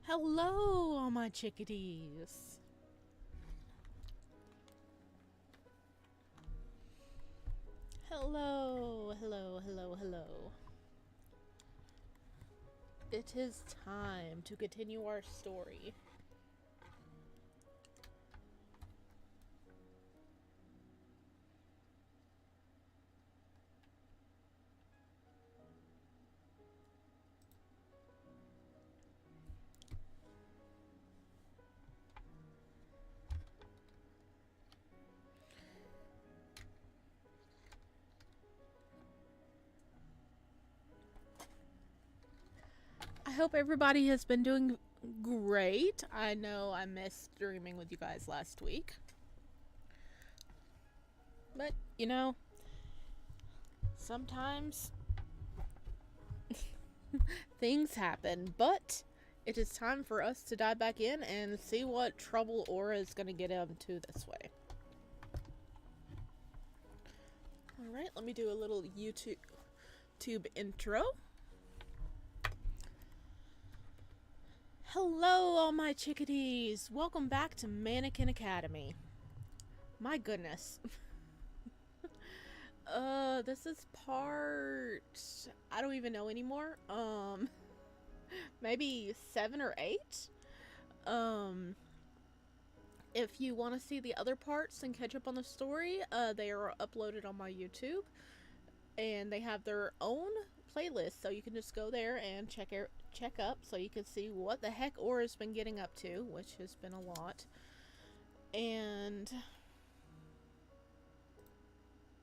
Hello, all my chickadees. Hello, hello, hello, hello. It is time to continue our story. I hope everybody has been doing great. I know I missed streaming with you guys last week. But, sometimes things happen. But it is time for us to dive back in and see what trouble Aura is going to get into this way. Alright, let me do a little YouTube intro. Hello, all my chickadees! Welcome back to Mannequin Academy. My goodness. This is part... I don't even know anymore. Maybe 7 or 8? If you want to see the other parts and catch up on the story, they are uploaded on my YouTube. And they have their own playlist, so you can just go there and check up so you can see what the heck Aura's been getting up to, which has been a lot. And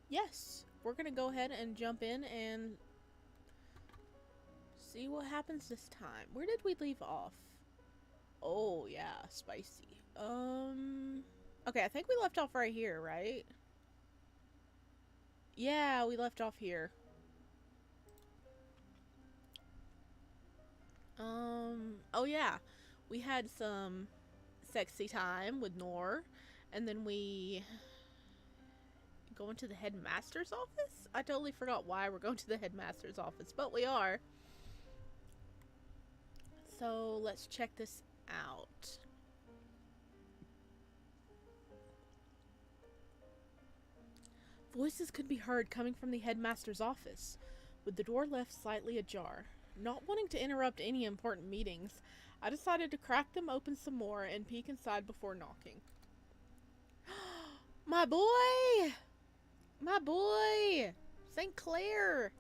yes, we're gonna go ahead and jump in and see what happens this time. Where did we leave off? Oh yeah, spicy. Okay, I think we left off right here, right? Yeah, we left off here. Oh yeah, we had some sexy time with Nor, and then we go into the headmaster's office? I totally forgot why we're going to the headmaster's office, but we are. So let's check this out. Voices could be heard coming from the headmaster's office, with the door left slightly ajar. Not wanting to interrupt any important meetings, I decided to crack them open some more and peek inside before knocking. My boy! My boy! St. Clair!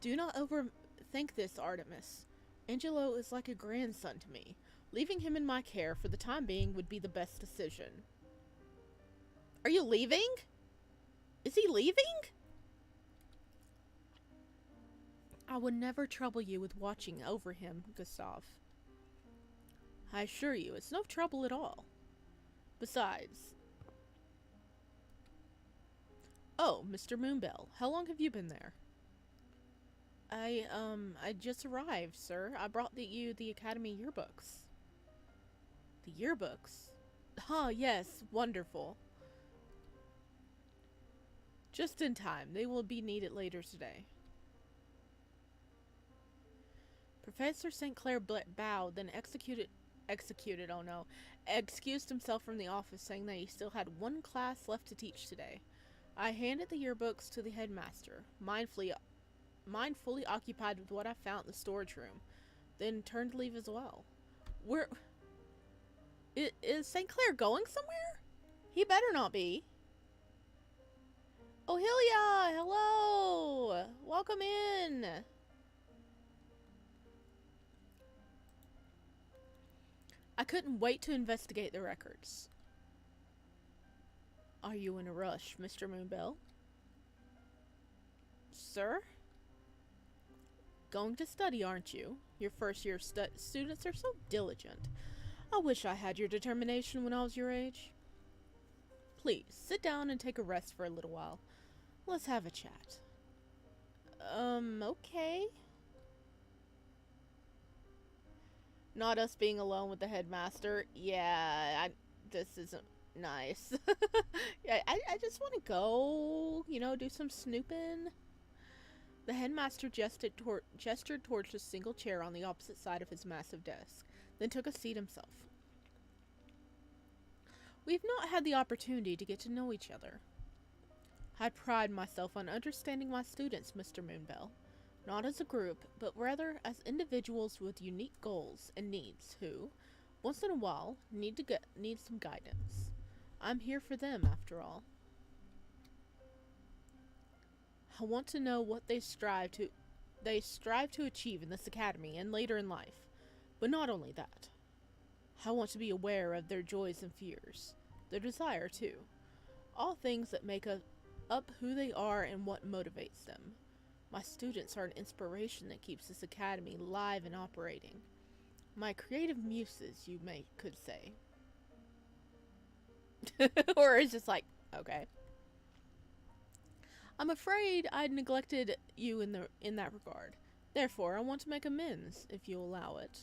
Do not overthink this, Artemis. Angelo is like a grandson to me. Leaving him in my care for the time being would be the best decision. Are you leaving? Is he leaving? I would never trouble you with watching over him, Gustav. I assure you, it's no trouble at all. Besides... Oh, Mr. Moonbell, how long have you been there? I just arrived, sir. I brought you the Academy yearbooks. The yearbooks? Huh, yes, wonderful. Just in time. They will be needed later today. Professor St. Clair bowed, then excused himself from the office, saying that he still had one class left to teach today. I handed the yearbooks to the headmaster, mindfully occupied with what I found in the storage room, then turned to leave as well. Is St. Clair going somewhere? He better not be. Oh, Hylia! Hello! Welcome in! I couldn't wait to investigate the records. Are you in a rush, Mr. Moonbell? Sir? Going to study, aren't you? Your first year students are so diligent. I wish I had your determination when I was your age. Please, sit down and take a rest for a little while. Let's have a chat. Okay. Not us being alone with the headmaster. Yeah, this isn't nice. Yeah, I just want to go, do some snooping. The headmaster gestured towards a single chair on the opposite side of his massive desk, then took a seat himself. We've not had the opportunity to get to know each other. I pride myself on understanding my students, Mr. Moonbell, not as a group, but rather as individuals with unique goals and needs who, once in a while, need some guidance. I'm here for them, after all. I want to know what they strive to achieve in this academy and later in life. But not only that. I want to be aware of their joys and fears, their desire too. All things that make up who they are and what motivates them. My students are an inspiration that keeps this academy live and operating. My creative muses, you could say. Or it's just like, okay. I'm afraid I neglected you in that regard. Therefore, I want to make amends, if you allow it.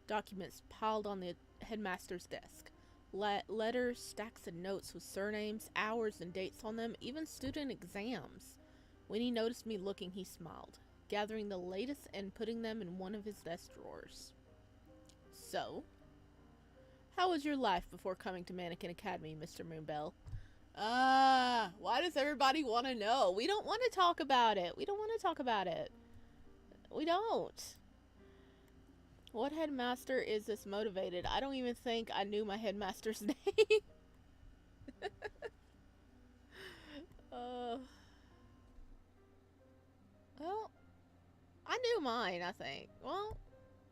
Documents piled on the headmaster's desk. Letters, stacks of notes with surnames, hours, and dates on them, even student exams. When he noticed me looking, he smiled, gathering the latest and putting them in one of his desk drawers. So, how was your life before coming to Mannequin Academy, Mr. Moonbell? Why does everybody want to know? We don't want to talk about it. We don't. What headmaster is this motivated? I don't even think I knew my headmaster's name. Well, I knew mine, I think. Well,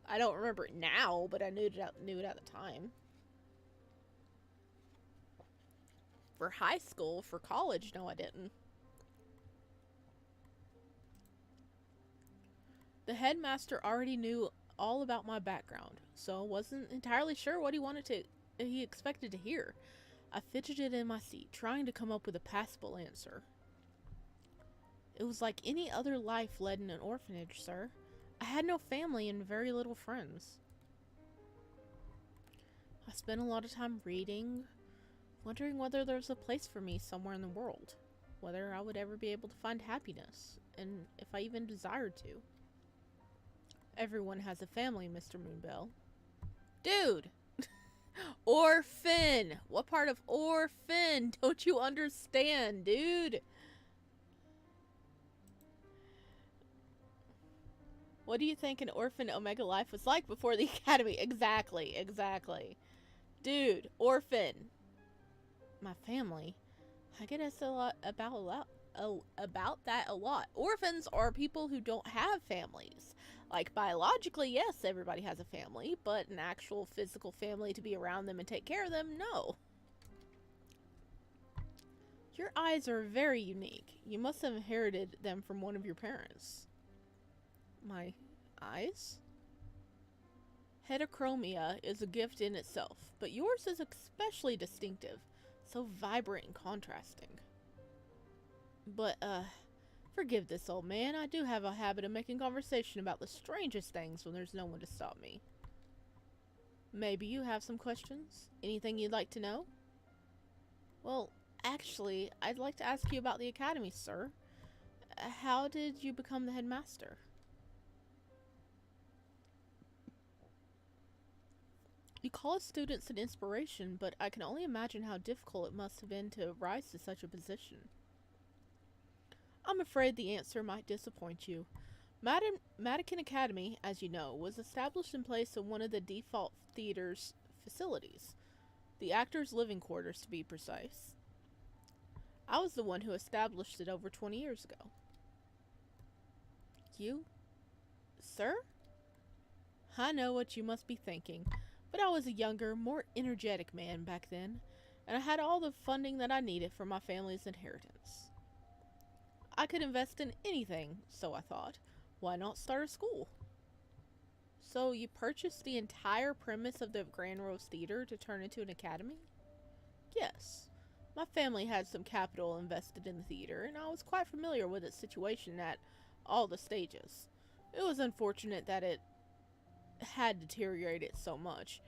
I don't remember it now, but I knew it at the time. For high school, for college, no, I didn't. The headmaster already knew all about my background, so I wasn't entirely sure what he expected to hear. I fidgeted in my seat, trying to come up with a passable answer. It was like any other life led in an orphanage, sir. I had no family and very little friends. I spent a lot of time reading, wondering whether there was a place for me somewhere in the world, whether I would ever be able to find happiness, and if I even desired to. Everyone has a family, Mr. Moonbell. Dude! Orphan! What part of orphan don't you understand, dude? What do you think an Orphan Omega life was like before the academy? Exactly. Dude, orphan. My family. I get asked about that a lot. Orphans are people who don't have families. Like, biologically, yes, everybody has a family, but an actual physical family to be around them and take care of them, no. Your eyes are very unique. You must have inherited them from one of your parents. My eyes? Heterochromia is a gift in itself, but yours is especially distinctive, so vibrant and contrasting. But, forgive this old man, I do have a habit of making conversation about the strangest things when there's no one to stop me. Maybe you have some questions? Anything you'd like to know? Well, actually, I'd like to ask you about the academy, sir. How did you become the headmaster? You call us students an inspiration, but I can only imagine how difficult it must have been to rise to such a position. I'm afraid the answer might disappoint you. Mannequin Academy, as you know, was established in place of one of the default theater's facilities. The actors' living quarters, to be precise. I was the one who established it over 20 years ago. You? Sir? I know what you must be thinking, but I was a younger, more energetic man back then, and I had all the funding that I needed for my family's inheritance. I could invest in anything, so I thought. Why not start a school? So you purchased the entire premise of the Grand Rose Theater to turn into an academy? Yes. My family had some capital invested in the theater, and I was quite familiar with its situation at all the stages. It was unfortunate that it had deteriorated so much,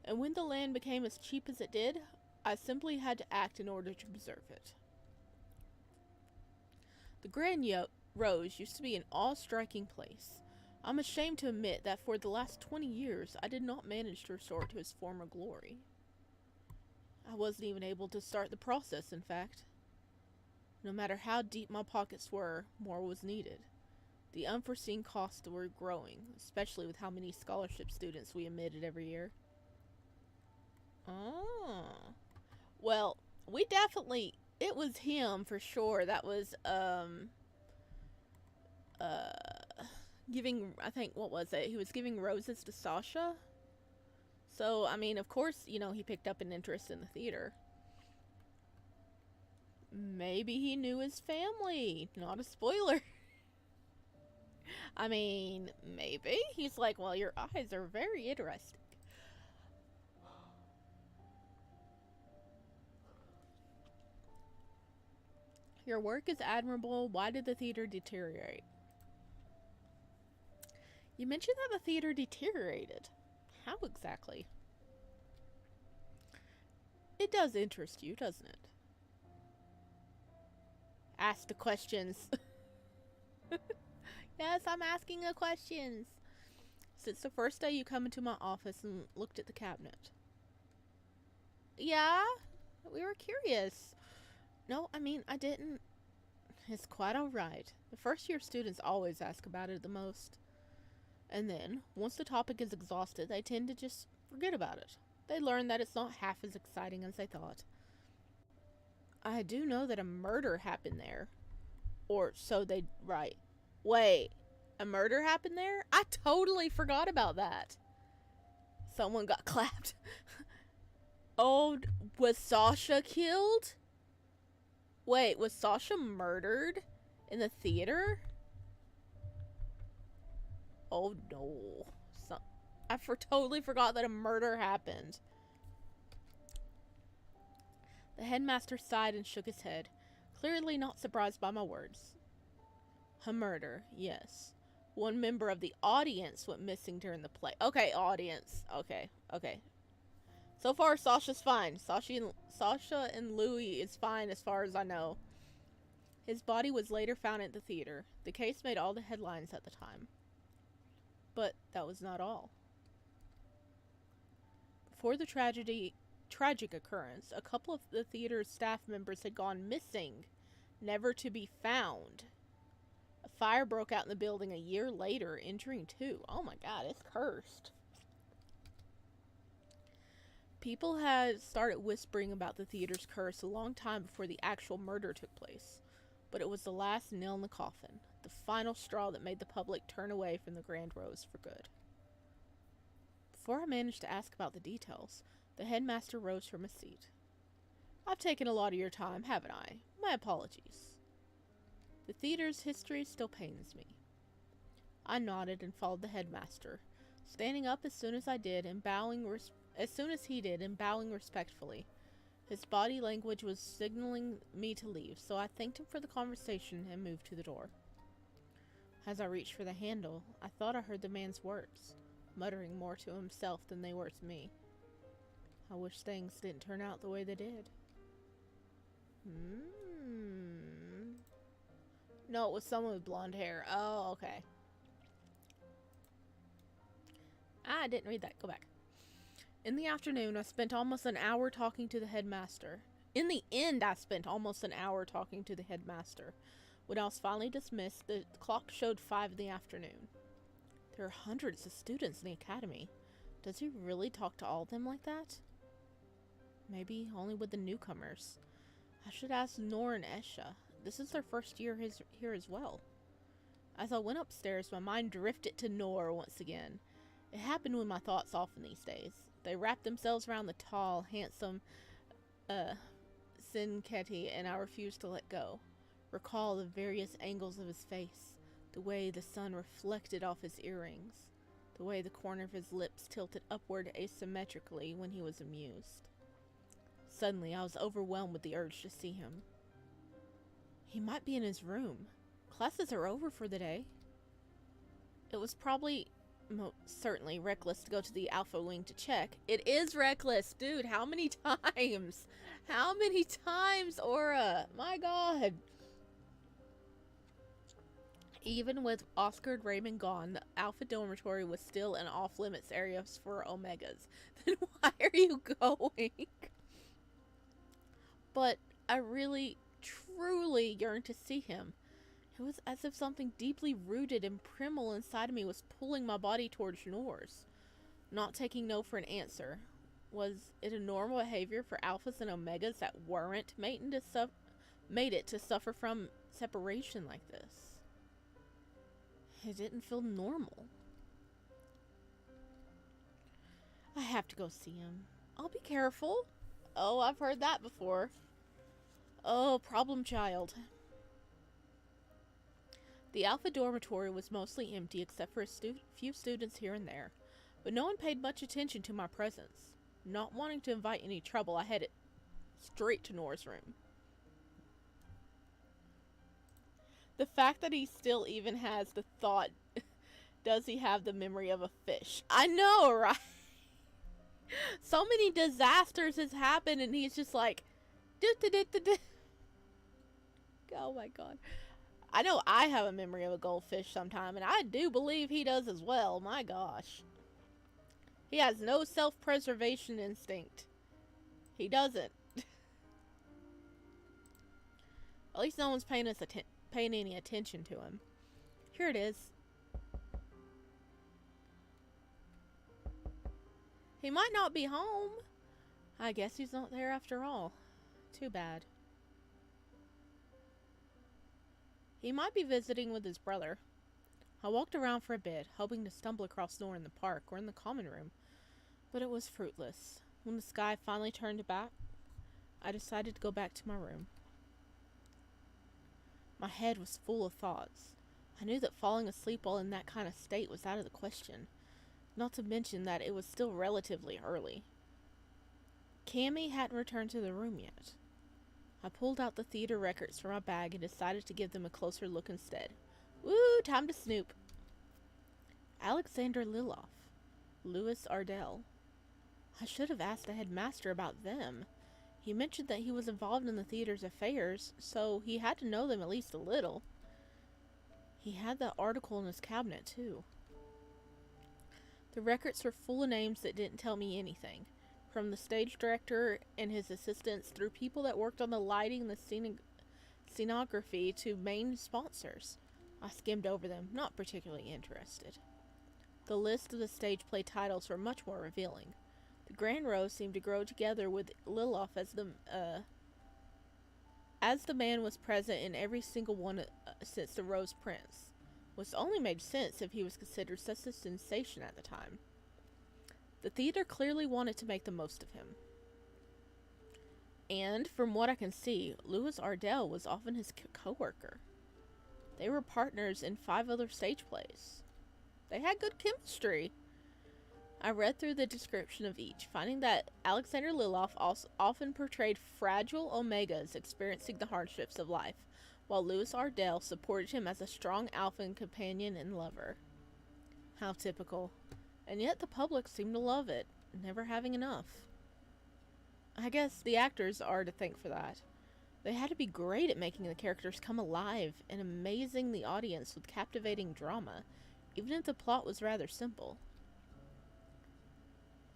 and when the land became as cheap as it did, I simply had to act in order to preserve it. The Rose used to be an awe-striking place. I'm ashamed to admit that for the last 20 years, I did not manage to restore it to its former glory. I wasn't even able to start the process, in fact. No matter how deep my pockets were, more was needed. The unforeseen costs were growing, especially with how many scholarship students we admitted every year. Oh. Well, we definitely... It was him, for sure, that was, giving... I think, what was it? He was giving roses to Sasha? So, I mean, of course, you know, he picked up an interest in the theater. Maybe he knew his family. Not a spoiler. I mean, maybe. He's like, well, your eyes are very interesting. Your work is admirable. Why did the theater deteriorate? You mentioned that the theater deteriorated. How exactly? It does interest you, doesn't it? Ask the questions. Yes, I'm asking the questions. Since the first day you come into my office and looked at the cabinet. Yeah, we were curious. No, I mean, I didn't. It's quite alright. The first year students always ask about it the most. And then, once the topic is exhausted, they tend to just forget about it. They learn that it's not half as exciting as they thought. I do know that a murder happened there. Or so they write. Wait, a murder happened there? I totally forgot about that. Someone got clapped. Oh, was Sasha killed? Wait, was Sasha murdered in the theater? Oh no. I totally forgot that a murder happened. The headmaster sighed and shook his head, clearly not surprised by my words. A murder, yes. One member of the audience went missing during the play. Okay, audience. Okay. So far, Sasha's fine. Sasha and Louis is fine as far as I know. His body was later found at the theater. The case made all the headlines at the time. But that was not all. Before the tragic occurrence, a couple of the theater's staff members had gone missing, never to be found. A fire broke out in the building a year later, injuring 2. Oh my god, it's cursed. People had started whispering about the theater's curse a long time before the actual murder took place, but it was the last nail in the coffin, the final straw that made the public turn away from the Grand Rose for good. Before I managed to ask about the details, the headmaster rose from his seat. I've taken a lot of your time, haven't I? My apologies. The theater's history still pains me. I nodded and followed the headmaster, standing up as soon as he did and bowing respectfully. His body language was signaling me to leave, so I thanked him for the conversation and moved to the door. As I reached for the handle, I thought I heard the man's words, muttering more to himself than they were to me. I wish things didn't turn out the way they did. No, it was someone with blonde hair. Oh, okay. I didn't read that. Go back. In the afternoon, I spent almost an hour talking to the headmaster. In the end, I spent almost an hour talking to the headmaster. When I was finally dismissed, the clock showed 5 in the afternoon. There are hundreds of students in the academy. Does he really talk to all of them like that? Maybe only with the newcomers. I should ask Nor and Esha. This is their first year here as well. As I went upstairs, my mind drifted to Nor once again. It happened when my thoughts soften these days. They wrap themselves around the tall, handsome Sinketi, and I refuse to let go. Recall the various angles of his face, the way the sun reflected off his earrings, the way the corner of his lips tilted upward asymmetrically when he was amused. Suddenly, I was overwhelmed with the urge to see him. He might be in his room. Classes are over for the day. It was probably, certainly, reckless to go to the Alpha Wing to check. It is reckless, dude. How many times? How many times, Aura? My god. Even with Oscar and Raymond gone, the Alpha Dormitory was still an off-limits area for Omegas. Then why are you going? But I really, truly yearned to see him. It was as if something deeply rooted and primal inside of me was pulling my body towards Nor's. Not taking no for an answer. Was it a normal behavior for alphas and omegas that weren't made it to suffer from separation like this? It didn't feel normal. I have to go see him. I'll be careful. Oh, I've heard that before. Oh, problem child. The Alpha dormitory was mostly empty except for a few students here and there, but no one paid much attention to my presence. Not wanting to invite any trouble, I headed straight to Nora's room. The fact that he still even has the thought, does he have the memory of a fish? I know, right? So many disasters has happened and he's just like, oh my god. I know I have a memory of a goldfish sometime, and I do believe he does as well. My gosh. He has no self-preservation instinct. He doesn't. At least no one's paying any attention to him. Here it is. He might not be home. I guess he's not there after all. Too bad. He might be visiting with his brother. I walked around for a bit, hoping to stumble across Nora in the park or in the common room, but it was fruitless. When the sky finally turned back, I decided to go back to my room. My head was full of thoughts. I knew that falling asleep while in that kind of state was out of the question, not to mention that it was still relatively early. Cammy hadn't returned to the room yet. I pulled out the theater records from my bag and decided to give them a closer look instead. Woo, time to snoop. Alexander Liloff. Louis Ardell. I should have asked the headmaster about them. He mentioned that he was involved in the theater's affairs, so he had to know them at least a little. He had that article in his cabinet, too. The records were full of names that didn't tell me anything. From the stage director and his assistants through people that worked on the lighting and the scenography to main sponsors. I skimmed over them, not particularly interested. The list of the stage play titles were much more revealing. The grand row seemed to grow together with Liloff as the man was present in every single one since the Rose Prince, which only made sense if he was considered such a sensation at the time. The theater clearly wanted to make the most of him. And, from what I can see, Louis Ardell was often his co-worker. They were partners in 5 other stage plays. They had good chemistry. I read through the description of each, finding that Alexander Liloff often portrayed fragile Omegas experiencing the hardships of life, while Louis Ardell supported him as a strong alpha and companion and lover. How typical. And yet the public seemed to love it, never having enough. I guess the actors are to thank for that. They had to be great at making the characters come alive and amazing the audience with captivating drama, even if the plot was rather simple.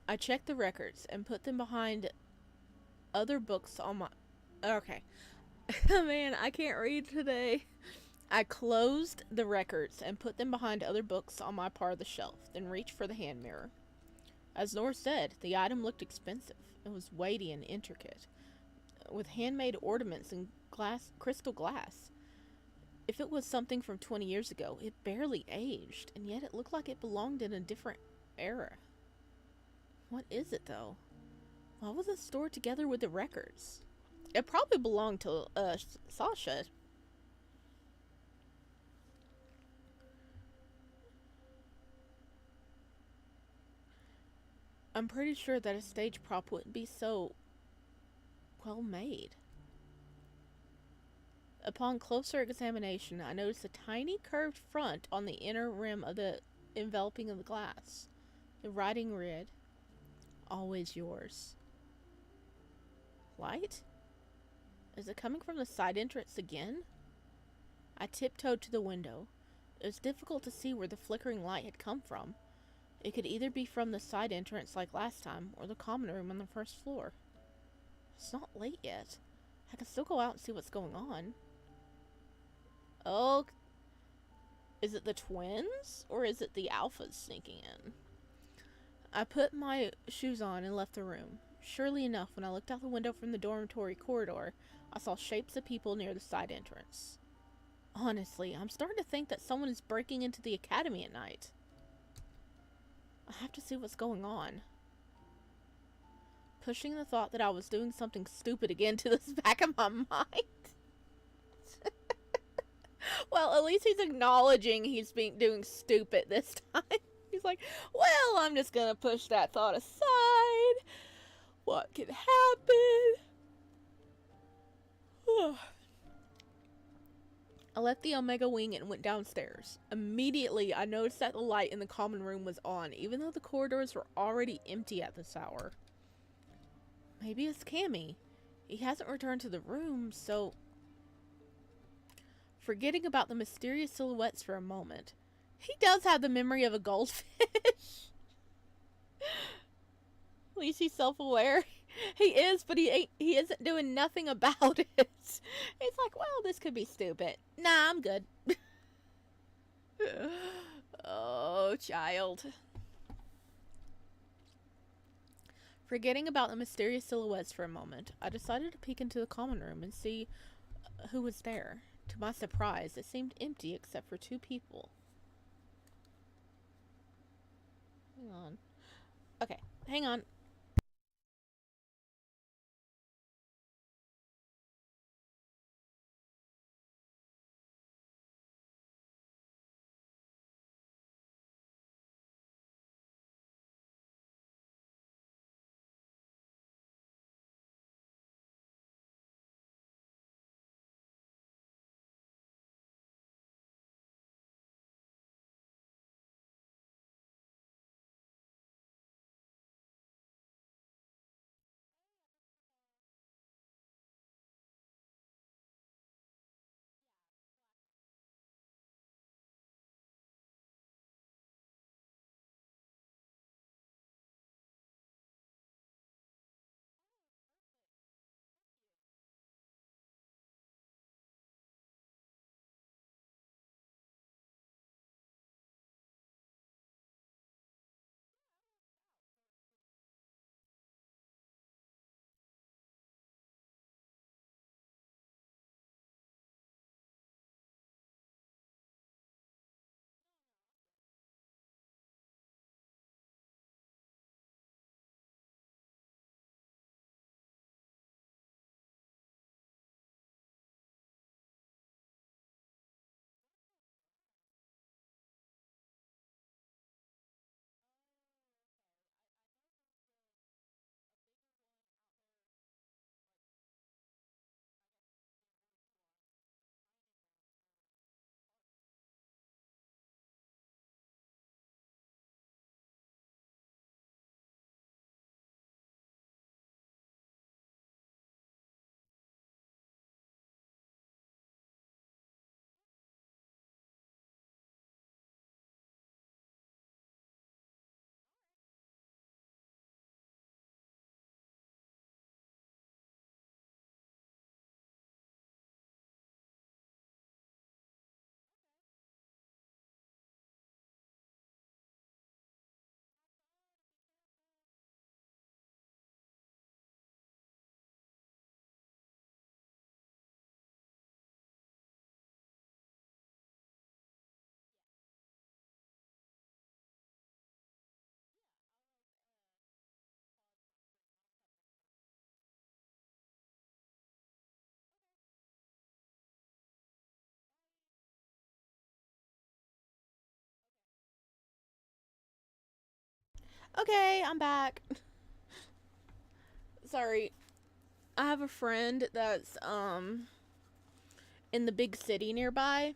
I checked the records and put them behind other books on my... Okay. Man, I can't read today. I closed the records and put them behind other books on my part of the shelf, then reached for the hand mirror. As Nora said, the item looked expensive. It was weighty and intricate, with handmade ornaments and crystal glass. If it was something from 20 years ago, it barely aged, and yet it looked like it belonged in a different era. What is it, though? Why was it stored together with the records? It probably belonged to Sasha. I'm pretty sure that a stage prop wouldn't be so well made. Upon closer examination, I noticed a tiny curved front on the inner rim of the enveloping of the glass. The writing read, "Always yours." Light? Is it coming from the side entrance again? I tiptoed to the window. It was difficult to see where the flickering light had come from. It could either be from the side entrance like last time, or the common room on the first floor. It's not late yet. I can still go out and see what's going on. Oh, is it the twins? Or is it the alphas sneaking in? I put my shoes on and left the room. Surely enough, when I looked out the window from the dormitory corridor, I saw shapes of people near the side entrance. Honestly, I'm starting to think that someone is breaking into the academy at night. I have to see what's going on. Pushing the thought that I was doing something stupid again to the back of my mind. Well, at least he's acknowledging he's doing stupid this time. He's like, well, I'm just gonna push that thought aside. What could happen? I left the Omega wing and went downstairs. Immediately, I noticed that the light in the common room was on, even though the corridors were already empty at this hour. Maybe it's Cammy. He hasn't returned to the room, so... Forgetting about the mysterious silhouettes for a moment. He does have the memory of a goldfish. At least he's self-aware. He is, but he isn't doing nothing about it. He's like, well, this could be stupid. Nah, I'm good. Oh, child. Forgetting about the mysterious silhouettes for a moment, I decided to peek into the common room and see who was there. To my surprise, it seemed empty except for 2 people. Hang on. Okay, hang on. Okay, I'm back. Sorry. I have a friend that's in the big city nearby,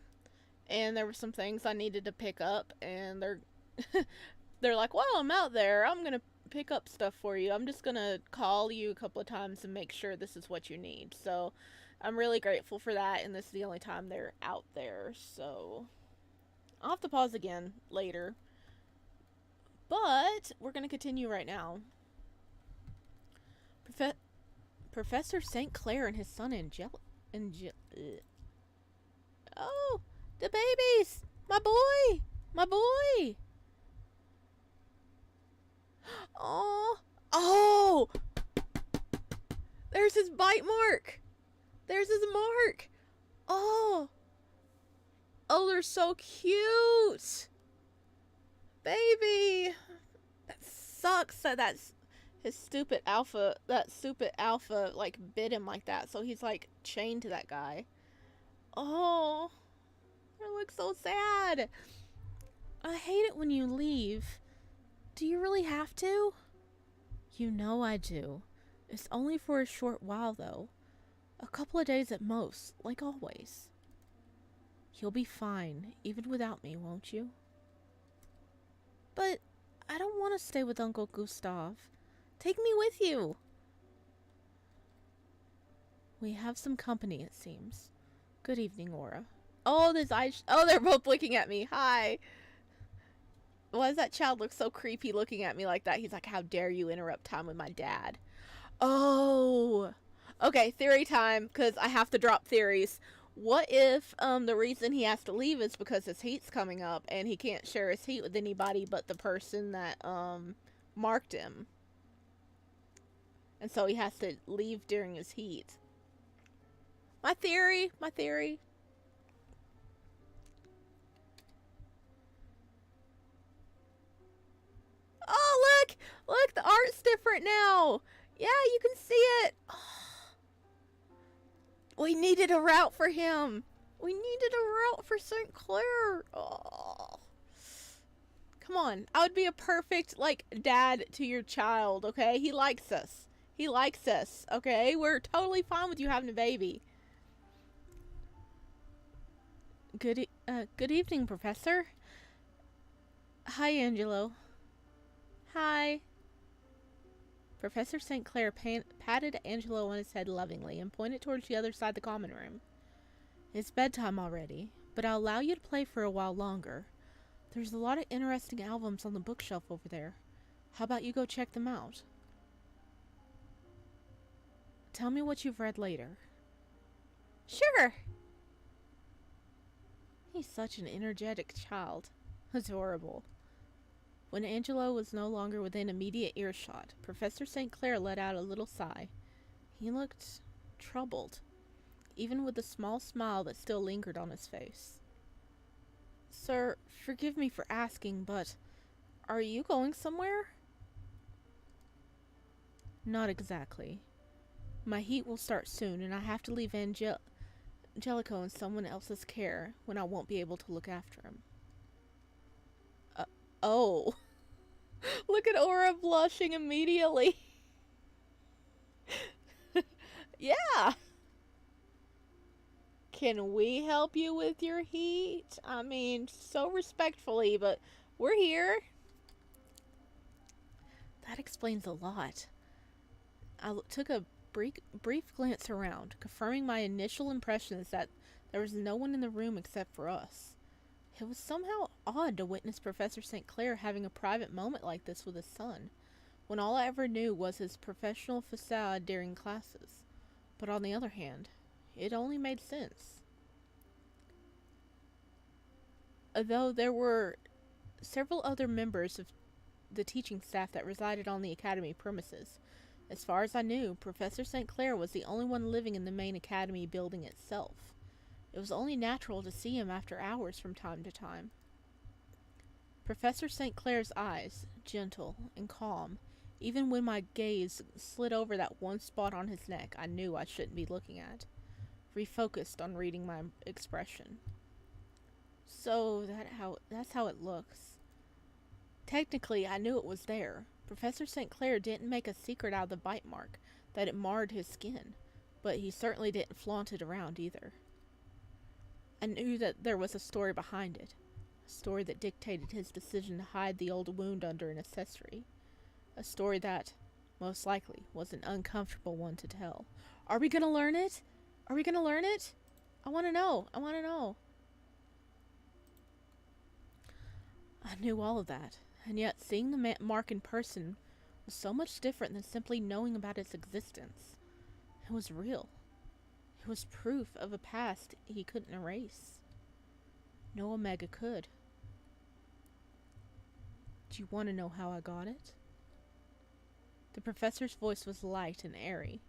and there were some things I needed to pick up, and they're like, "Well, I'm out there. I'm going to pick up stuff for you. I'm just going to call you a couple of times and make sure this is what you need." So, I'm really grateful for that, and this is the only time they're out there. So, I'll have to pause again later. But we're going to continue right now. Professor St. Clair and his son Oh, the babies! My boy! My boy! Oh! Oh! There's his bite mark! There's his mark! Oh! Oh, they're so cute! Baby! That sucks that his stupid alpha, like, bit him like that, so he's, like, chained to that guy. Oh, it looks so sad. I hate it when you leave. Do you really have to? You know I do. It's only for a short while, though. A couple of days at most, like always. You'll be fine, even without me, won't you? But I don't want to stay with Uncle Gustav. Take me with you. We have some company, it seems. Good evening, Aura. Oh, they're both looking at me. Hi. Why does that child look so creepy looking at me like that? He's like, how dare you interrupt time with my dad? Oh. Okay, theory time, because I have to drop theories. What if the reason he has to leave is because his heat's coming up and he can't share his heat with anybody but the person that marked him? And so he has to leave during his heat. My theory. Oh, look, the art's different now. Yeah, you can see it. Oh. We needed a route for him. We needed a route for St. Clair. Oh. Come on, I would be a perfect, like, dad to your child, okay? He likes us. Okay? We're totally fine with you having a baby. Good evening, Professor. Hi, Angelo. Hi. Professor St. Clair patted Angelo on his head lovingly and pointed towards the other side of the common room. It's bedtime already, but I'll allow you to play for a while longer. There's a lot of interesting albums on the bookshelf over there. How about you go check them out? Tell me what you've read later. Sure. He's such an energetic child. Adorable. When Angelo was no longer within immediate earshot, Professor St. Clair let out a little sigh. He looked troubled, even with the small smile that still lingered on his face. Sir, forgive me for asking, but are you going somewhere? Not exactly. My heat will start soon, and I have to leave Angelico in someone else's care when I won't be able to look after him. Oh. Look at Aura blushing immediately. Yeah. Can we help you with your heat? I mean, so respectfully, but we're here. That explains a lot. I took a brief glance around, confirming my initial impressions that there was no one in the room except for us. It was somehow odd to witness Professor St. Clair having a private moment like this with his son, when all I ever knew was his professional facade during classes. But on the other hand, it only made sense. Although there were several other members of the teaching staff that resided on the academy premises, as far as I knew, Professor St. Clair was the only one living in the main academy building itself. It was only natural to see him after hours from time to time. Professor St. Clair's eyes, gentle and calm, even when my gaze slid over that one spot on his neck I knew I shouldn't be looking at, refocused on reading my expression. So that's how it looks. Technically, I knew it was there. Professor St. Clair didn't make a secret out of the bite mark, that it marred his skin, but he certainly didn't flaunt it around either. I knew that there was a story behind it, a story that dictated his decision to hide the old wound under an accessory, a story that, most likely, was an uncomfortable one to tell. Are we gonna learn it? I wanna know. I knew all of that, and yet seeing the mark in person was so much different than simply knowing about its existence. It was real. It was proof of a past he couldn't erase. No Omega could. Do you want to know how I got it? The professor's voice was light and airy,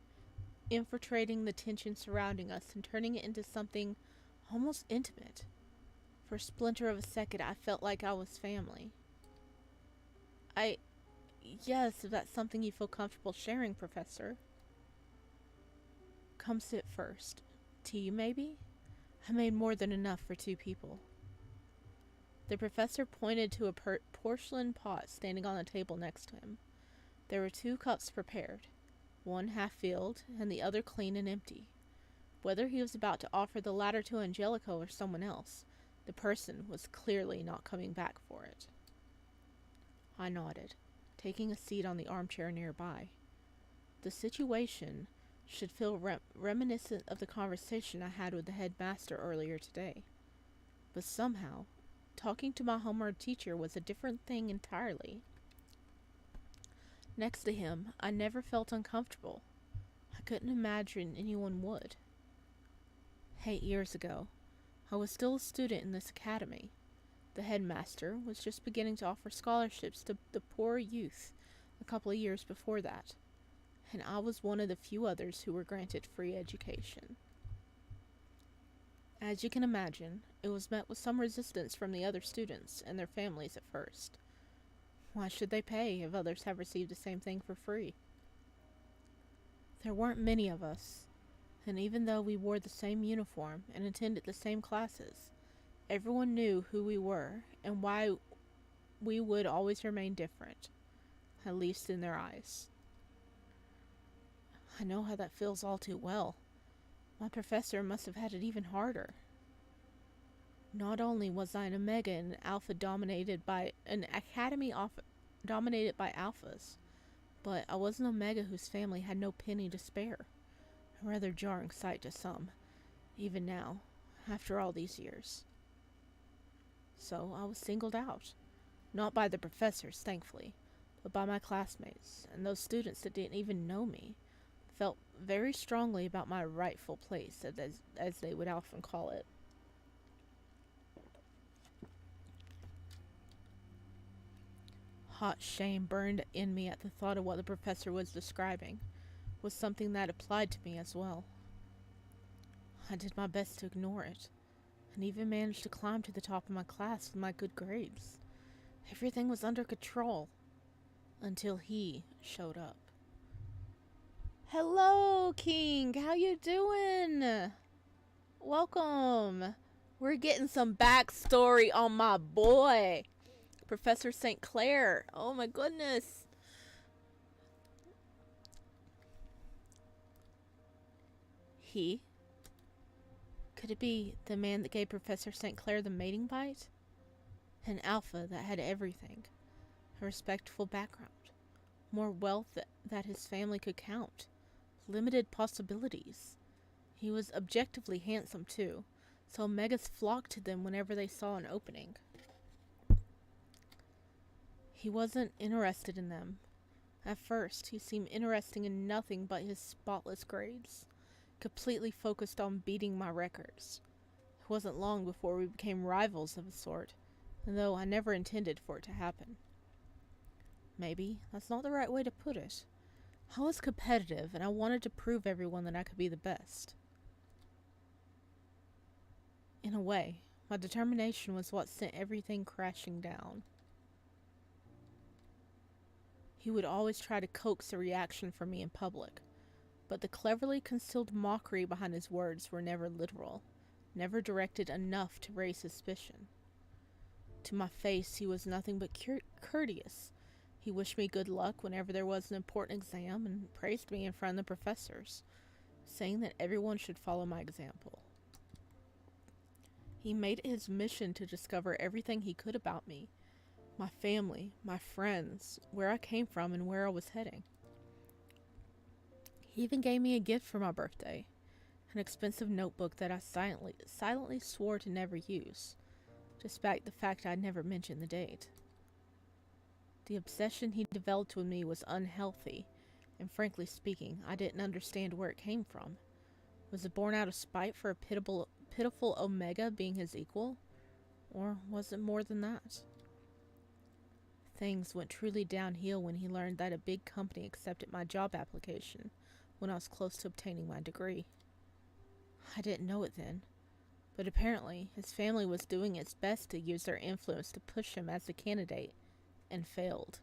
infiltrating the tension surrounding us and turning it into something almost intimate. For a splinter of a second, I felt like I was family. Yes, if that's something you feel comfortable sharing, Professor. Come sit first. Tea, maybe? I made more than enough for 2 people. The professor pointed to a porcelain pot standing on the table next to him. There were 2 cups prepared, one half-filled and the other clean and empty. Whether he was about to offer the latter to Angelico or someone else, the person was clearly not coming back for it. I nodded, taking a seat on the armchair nearby. The situation should feel reminiscent of the conversation I had with the headmaster earlier today. But somehow, talking to my homeroom teacher was a different thing entirely. Next to him, I never felt uncomfortable. I couldn't imagine anyone would. 8 years ago, I was still a student in this academy. The headmaster was just beginning to offer scholarships to the poor youth a couple of years before that, and I was one of the few others who were granted free education. As you can imagine, it was met with some resistance from the other students and their families at first. Why should they pay if others have received the same thing for free? There weren't many of us, and even though we wore the same uniform and attended the same classes, everyone knew who we were and why we would always remain different, at least in their eyes. I know how that feels all too well. My professor must have had it even harder. Not only was I an Omega in an alpha dominated by an academy dominated by alphas, but I was an Omega whose family had no penny to spare. A rather jarring sight to some, even now, after all these years. So I was singled out, not by the professors, thankfully, but by my classmates and those students that didn't even know me. Felt very strongly about my rightful place, as they would often call it. Hot shame burned in me at the thought of what the professor was describing, was something that applied to me as well. I did my best to ignore it, and even managed to climb to the top of my class with my good grades. Everything was under control, until he showed up. Hello, King. How you doing? Welcome. We're getting some backstory on my boy, Professor St. Clair. Oh my goodness. He? Could it be the man that gave Professor St. Clair the mating bite? An alpha that had everything. A respectful background. More wealth that his family could count. Limited possibilities. He was objectively handsome too, so Omegas flocked to them whenever they saw an opening. He wasn't interested in them. At first, he seemed interested in nothing but his spotless grades, completely focused on beating my records. It wasn't long before we became rivals of a sort, though I never intended for it to happen. Maybe that's not the right way to put it. I was competitive, and I wanted to prove everyone that I could be the best. In a way, my determination was what sent everything crashing down. He would always try to coax a reaction from me in public, but the cleverly concealed mockery behind his words were never literal, never directed enough to raise suspicion. To my face, he was nothing but courteous. He wished me good luck whenever there was an important exam and praised me in front of the professors, saying that everyone should follow my example. He made it his mission to discover everything he could about me, my family, my friends, where I came from, and where I was heading. He even gave me a gift for my birthday, an expensive notebook that I silently swore to never use, despite the fact I'd never mentioned the date. The obsession he developed with me was unhealthy, and frankly speaking, I didn't understand where it came from. Was it born out of spite for a pitiful Omega being his equal? Or was it more than that? Things went truly downhill when he learned that a big company accepted my job application when I was close to obtaining my degree. I didn't know it then, but apparently his family was doing its best to use their influence to push him as a candidate, and failed.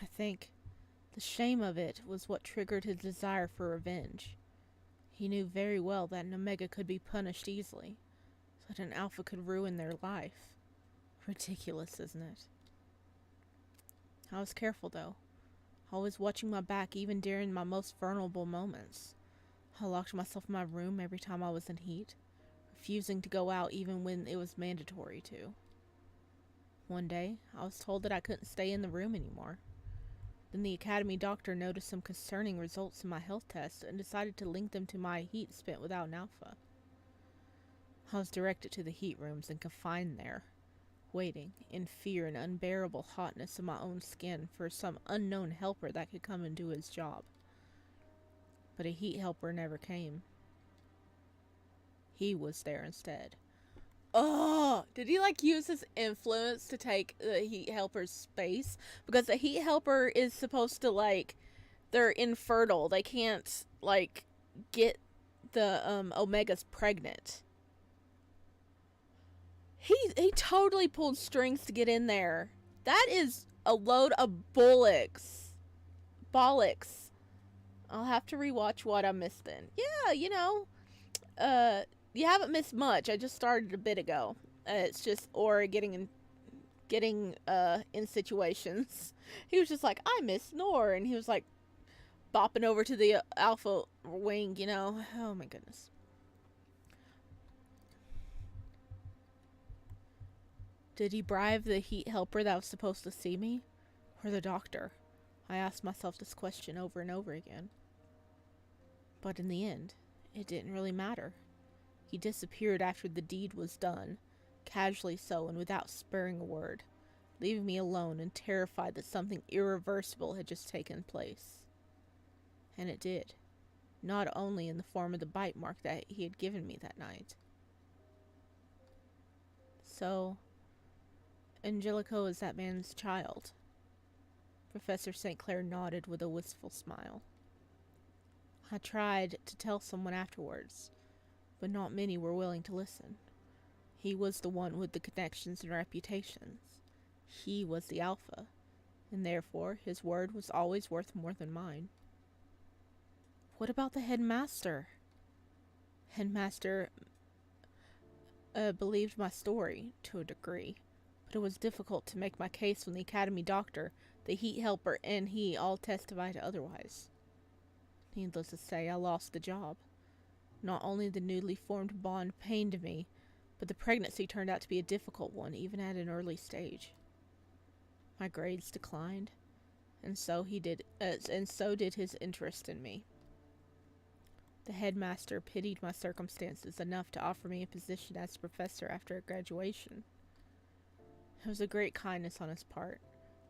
I think the shame of it was what triggered his desire for revenge. He knew very well that an Omega could be punished easily, so that an Alpha could ruin their life. Ridiculous, isn't it? I was careful, though, always watching my back even during my most vulnerable moments. I locked myself in my room every time I was in heat, refusing to go out even when it was mandatory to. One day, I was told that I couldn't stay in the room anymore. Then the academy doctor noticed some concerning results in my health tests and decided to link them to my heat spent without an Alpha. I was directed to the heat rooms and confined there, waiting in fear and unbearable hotness of my own skin for some unknown helper that could come and do his job. But a heat helper never came. He was there instead. Oh, did he use his influence to take the heat helper's space? Because the heat helper is supposed to they're infertile. They can't get the Omegas pregnant. He totally pulled strings to get in there. That is a load of bollocks. I'll have to rewatch what I missed then. Yeah, you haven't missed much. I just started a bit ago. It's just Aura getting in situations. He was just like, I miss Nor, and he was bopping over to the Alpha wing, Oh my goodness. Did he bribe the heat helper that was supposed to see me? Or the doctor? I asked myself this question over and over again. But in the end, it didn't really matter. He disappeared after the deed was done, casually so and without sparing a word, leaving me alone and terrified that something irreversible had just taken place. And it did, not only in the form of the bite mark that he had given me that night. So, Angelico is that man's child. Professor St. Clair nodded with a wistful smile. I tried to tell someone afterwards, but not many were willing to listen. He was the one with the connections and reputations. He was the Alpha, and therefore his word was always worth more than mine. What about the headmaster? Headmaster believed my story to a degree, but it was difficult to make my case when the academy doctor, the heat helper, and he all testified otherwise. Needless to say, I lost the job. Not only the newly formed bond pained me, but the pregnancy turned out to be a difficult one, even at an early stage. My grades declined, and so did his interest in me. The headmaster pitied my circumstances enough to offer me a position as professor after graduation. It was a great kindness on his part,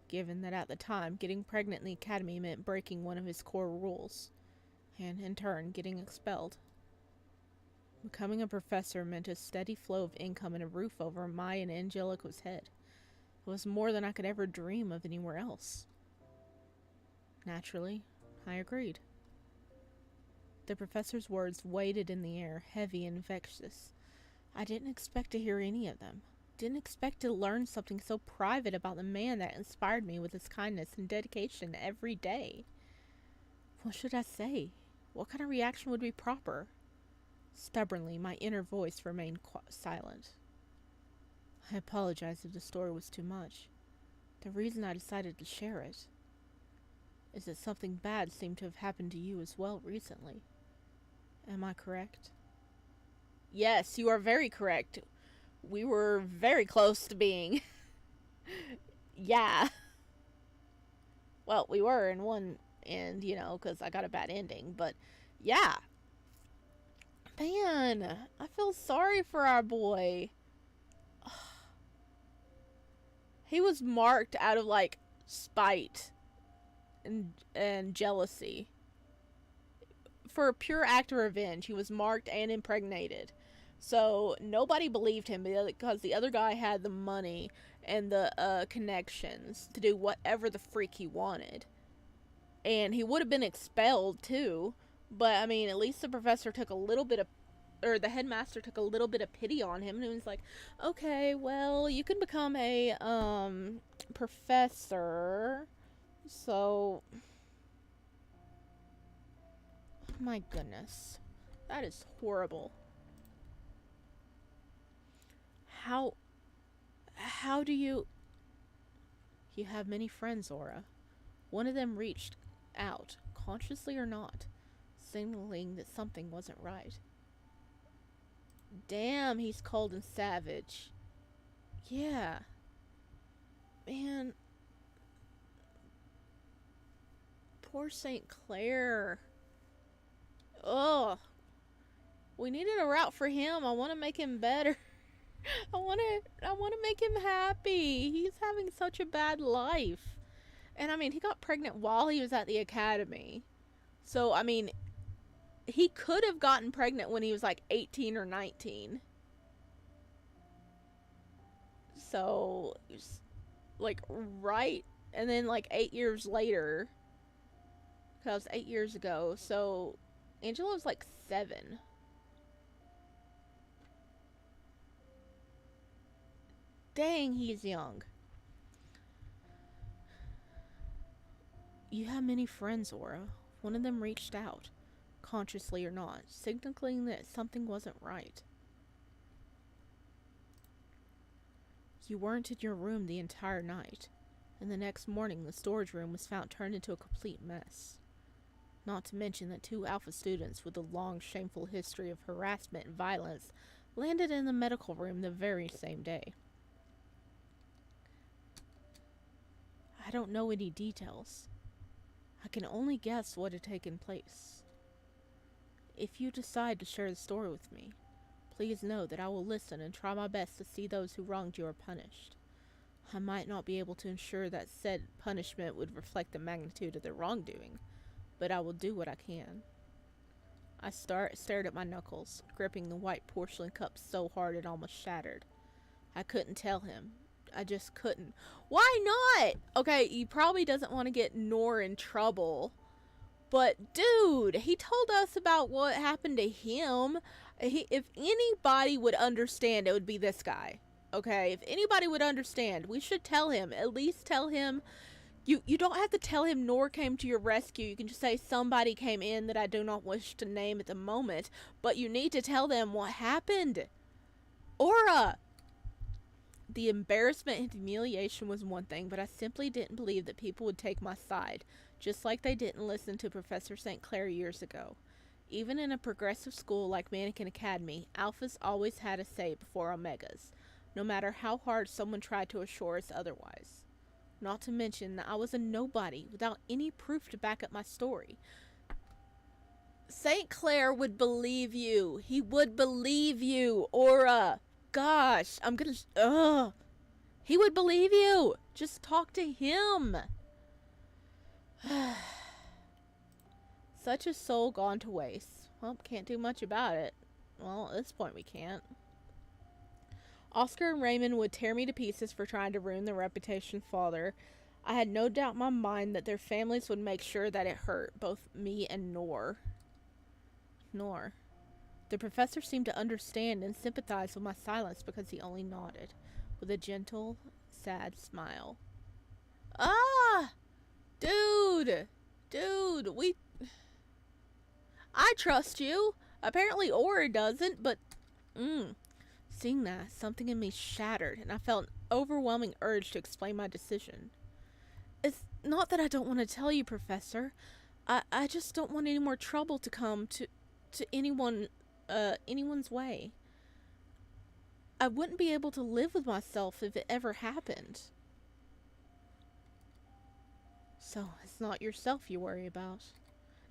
given that at the time, getting pregnant in the academy meant breaking one of his core rules, and in turn, getting expelled. Becoming a professor meant a steady flow of income and a roof over my and Angelico's head. It was more than I could ever dream of anywhere else. Naturally, I agreed. The professor's words waited in the air, heavy and infectious. I didn't expect to hear any of them. Didn't expect to learn something so private about the man that inspired me with his kindness and dedication every day. What should I say? What kind of reaction would be proper? Stubbornly, my inner voice remained silent. I apologize if the story was too much. The reason I decided to share it is that something bad seemed to have happened to you as well recently. Am I correct? Yes, you are very correct. We were very close to being. Yeah. Well, we were in one end, because I got a bad ending, but yeah. Man, I feel sorry for our boy. He was marked out of, like, spite and jealousy. For a pure act of revenge, he was marked and impregnated. So nobody believed him because the other guy had the money and the connections to do whatever the freak he wanted. And he would have been expelled too. But I mean, at least the professor took a little bit of, or the headmaster took a little bit of pity on him, and he was like, okay, well, you can become a professor. So, my goodness, that is horrible. How do you have many friends, Aura. One of them reached out, consciously or not, signaling that something wasn't right. Damn, he's cold and savage. Yeah. Man. Poor St. Clair. Ugh. We needed a route for him. I want to make him better. I want to make him happy. He's having such a bad life. And I mean, he got pregnant while he was at the academy. So, I mean, he could have gotten pregnant when he was like 18 or 19. So, like, right. And then, like, 8 years later. That was 8 years ago. So, Angela was like 7. Dang, he's young. You have many friends, Aura. One of them reached out, consciously or not, signaling that something wasn't right. You weren't in your room the entire night, and the next morning the storage room was found turned into a complete mess. Not to mention that 2 Alpha students with a long, shameful history of harassment and violence landed in the medical room the very same day. I don't know any details. I can only guess what had taken place. If you decide to share the story with me, please know that I will listen and try my best to see those who wronged you are punished. I might not be able to ensure that said punishment would reflect the magnitude of their wrongdoing, but I will do what I can. I stared at my knuckles, gripping the white porcelain cup so hard it almost shattered. I couldn't tell him. I just couldn't. Why not? Okay, he probably doesn't want to get Nor in trouble. But, dude, he told us about what happened to him. If anybody would understand, it would be this guy. Okay, if anybody would understand, we should tell him. At least tell him. You don't have to tell him Nor came to your rescue. You can just say somebody came in that I do not wish to name at the moment. But you need to tell them what happened. Aura! The embarrassment and humiliation was one thing, but I simply didn't believe that people would take my side, just like they didn't listen to Professor St. Clair years ago. Even in a progressive school like Mannequin Academy, Alphas always had a say before Omegas, no matter how hard someone tried to assure us otherwise. Not to mention that I was a nobody without any proof to back up my story. St. Clair would believe you. He would believe you, Aura. Gosh, I'm gonna... Ugh. He would believe you. Just talk to him. Such a soul gone to waste. Well, can't do much about it. Well, at this point we can't. Oscar and Raymond would tear me to pieces for trying to ruin their reputation father. I had no doubt in my mind that their families would make sure that it hurt both me and Nor. The professor seemed to understand and sympathize with my silence because he only nodded, with a gentle, sad smile. Ah! Dude, I trust you. Apparently Aura doesn't, but... Seeing that, something in me shattered, and I felt an overwhelming urge to explain my decision. It's not that I don't want to tell you, Professor. I just don't want any more trouble to come to anyone... anyone's way. I wouldn't be able to live with myself if it ever happened. So, it's not yourself you worry about.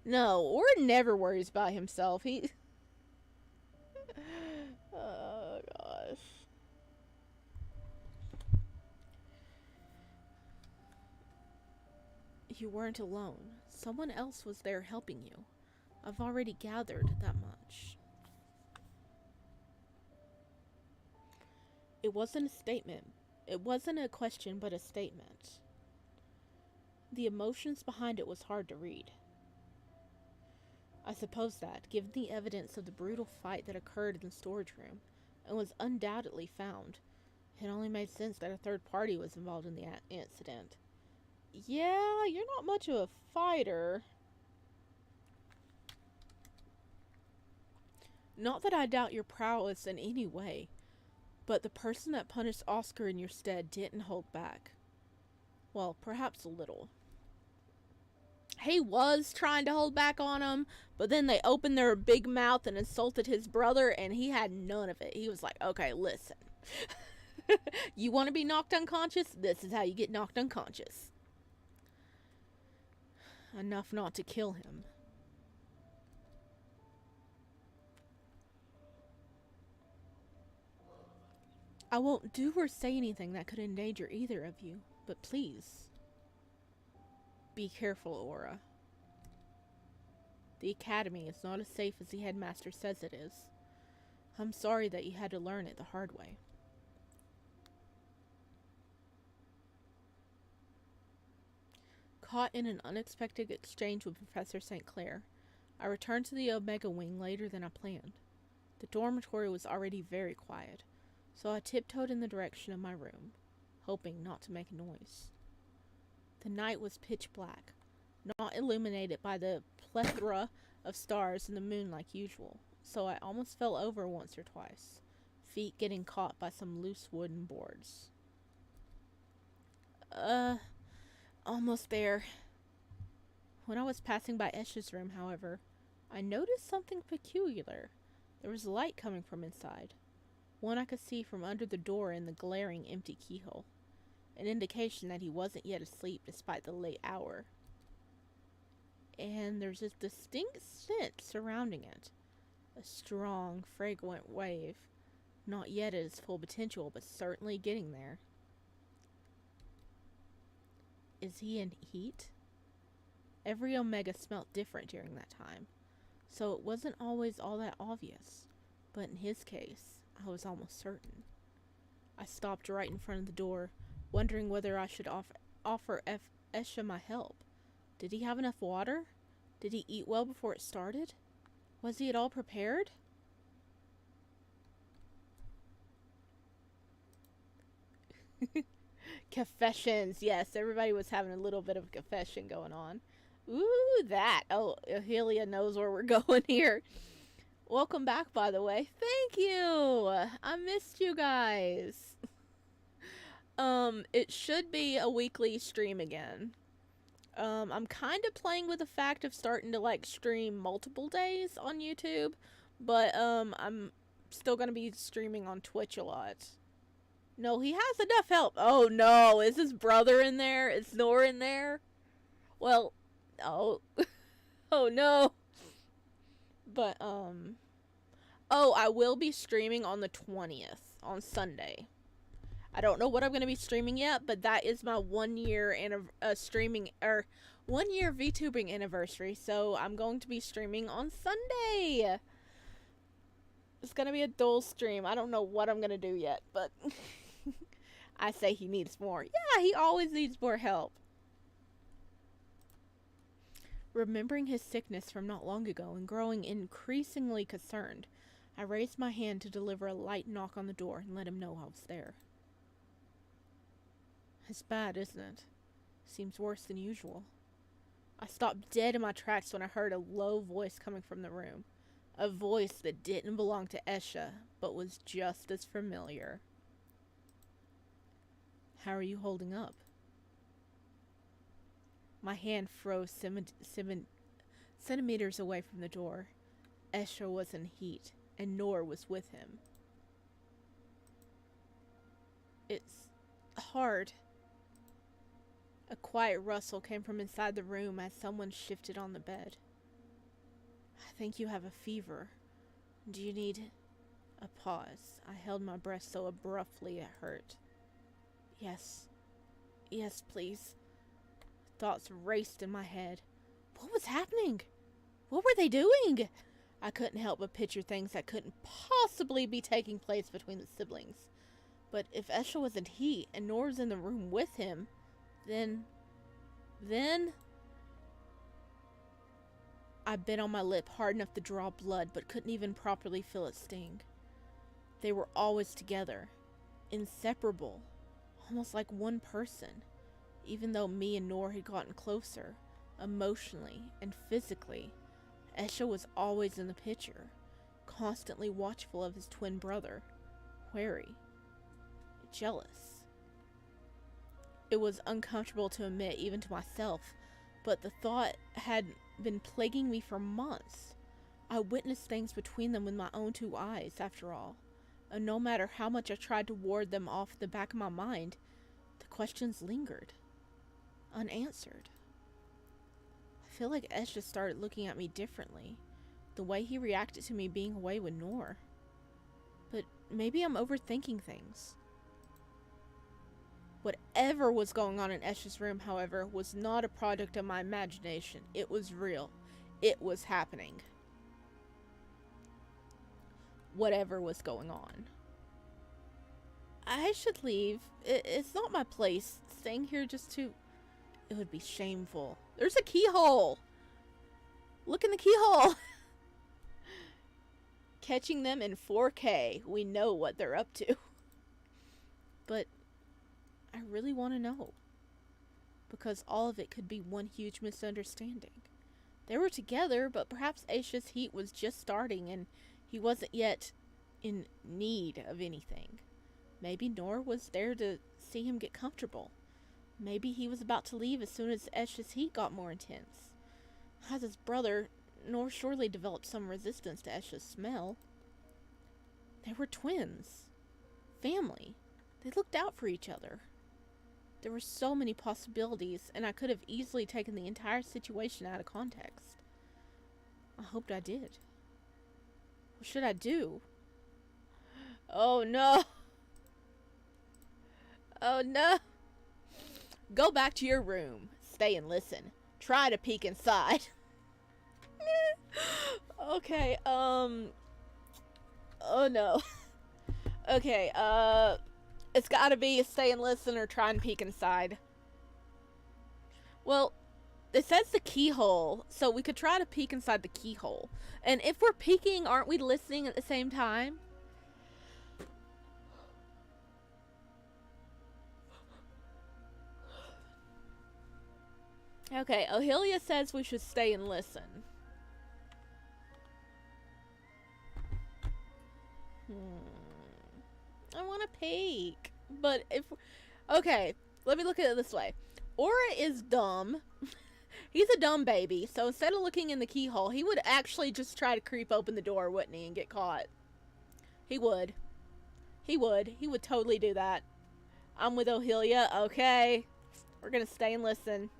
No, Aura never worries about himself. He... Oh, gosh. You weren't alone. Someone else was there helping you. I've already gathered that much. It wasn't a statement. It wasn't a question, but a statement. The emotions behind it was hard to read. I suppose that, given the evidence of the brutal fight that occurred in the storage room, and was undoubtedly found, it only made sense that a third party was involved in the incident. Yeah, you're not much of a fighter. Not that I doubt your prowess in any way, but the person that punished Oscar in your stead didn't hold back. Well, perhaps a little. He was trying to hold back on him, but then they opened their big mouth and insulted his brother, and he had none of it. He was like, okay, listen. You want to be knocked unconscious? This is how you get knocked unconscious. Enough not to kill him. I won't do or say anything that could endanger either of you, but please, be careful, Aura. The academy is not as safe as the headmaster says it is. I'm sorry that you had to learn it the hard way. Caught in an unexpected exchange with Professor St. Clair, I returned to the Omega Wing later than I planned. The dormitory was already very quiet, so I tiptoed in the direction of my room, hoping not to make a noise. The night was pitch black, not illuminated by the plethora of stars and the moon like usual, so I almost fell over once or twice, feet getting caught by some loose wooden boards. Almost there. When I was passing by Esha's room, however, I noticed something peculiar. There was light coming from inside, one I could see from under the door in the glaring empty keyhole, an indication that he wasn't yet asleep despite the late hour. And there's this distinct scent surrounding it, a strong, fragrant wave, not yet at its full potential, but certainly getting there. Is he in heat? Every Omega smelt different during that time, so it wasn't always all that obvious, but in his case, I was almost certain. I stopped right in front of the door, wondering whether I should offer Esha my help. Did he have enough water? Did he eat well before it started? Was he at all prepared? Confessions. Yes, everybody was having a little bit of a confession going on. Ooh, that. Oh, Ahelia knows where we're going here. Welcome back, by the way. Thank you. I missed you guys. It should be a weekly stream again. I'm kind of playing with the fact of starting to, like, stream multiple days on YouTube, but, I'm still gonna be streaming on Twitch a lot. No, he has enough help. Oh, no. Is his brother in there? Is Nor in there? Well, oh. Oh, no. But, oh, I will be streaming on the 20th, on Sunday. I don't know what I'm going to be streaming yet, but that is my 1 year streaming, 1 year VTubing anniversary, so I'm going to be streaming on Sunday. It's going to be a dual stream. I don't know what I'm going to do yet, but I say he needs more. Yeah, he always needs more help. Remembering his sickness from not long ago and growing increasingly concerned, I raised my hand to deliver a light knock on the door and let him know I was there. It's bad, isn't it? Seems worse than usual. I stopped dead in my tracks when I heard a low voice coming from the room. A voice that didn't belong to Esha, but was just as familiar. How are you holding up? My hand froze centimeters away from the door. Esha was in heat, and Nor was with him. It's hard. A quiet rustle came from inside the room as someone shifted on the bed. I think you have a fever. Do you need... A pause. I held my breath so abruptly it hurt. Yes. Yes, please. Thoughts raced in my head. What was happening? What were they doing? I couldn't help but picture things that couldn't possibly be taking place between the siblings. But if Esha wasn't he, and Nora was in the room with him, then... I bit on my lip hard enough to draw blood, but couldn't even properly feel it sting. They were always together. Inseparable. Almost like one person. Even though me and Nora had gotten closer, emotionally and physically, Esha was always in the picture, constantly watchful of his twin brother, wary, jealous. It was uncomfortable to admit, even to myself, but the thought had been plaguing me for months. I witnessed things between them with my own two eyes, after all, and no matter how much I tried to ward them off the back of my mind, the questions lingered, unanswered. I feel like Esha started looking at me differently, the way he reacted to me being away with Nor. But maybe I'm overthinking things. Whatever was going on in Esha's room, however, was not a product of my imagination. It was real. It was happening. Whatever was going on. I should leave. It's not my place. Staying here just to... It would be shameful. There's a keyhole! Look in the keyhole! Catching them in 4K. We know what they're up to. But I really want to know. Because all of it could be one huge misunderstanding. They were together, but perhaps Aisha's heat was just starting and he wasn't yet in need of anything. Maybe Nor was there to see him get comfortable. Maybe he was about to leave as soon as Aisha's heat got more intense. As his brother, Nor surely developed some resistance to Aisha's smell. They were twins. Family. They looked out for each other. There were so many possibilities, and I could have easily taken the entire situation out of context. I hoped I did. What should I do? Oh no! Oh no! Go back to your room. Stay and listen. Try to peek inside. Okay, oh no. Okay, it's gotta be a stay and listen or try and peek inside. Well, it says the keyhole, so we could try to peek inside the keyhole. And if we're peeking, aren't we listening at the same time? Okay, Ohelia says we should stay and listen. I want to peek. But if... Okay, let me look at it this way. Aura is dumb. He's a dumb baby, so instead of looking in the keyhole, he would actually just try to creep open the door, wouldn't he, and get caught. He would. He would. He would totally do that. I'm with Ohelia. Okay. We're gonna stay and listen.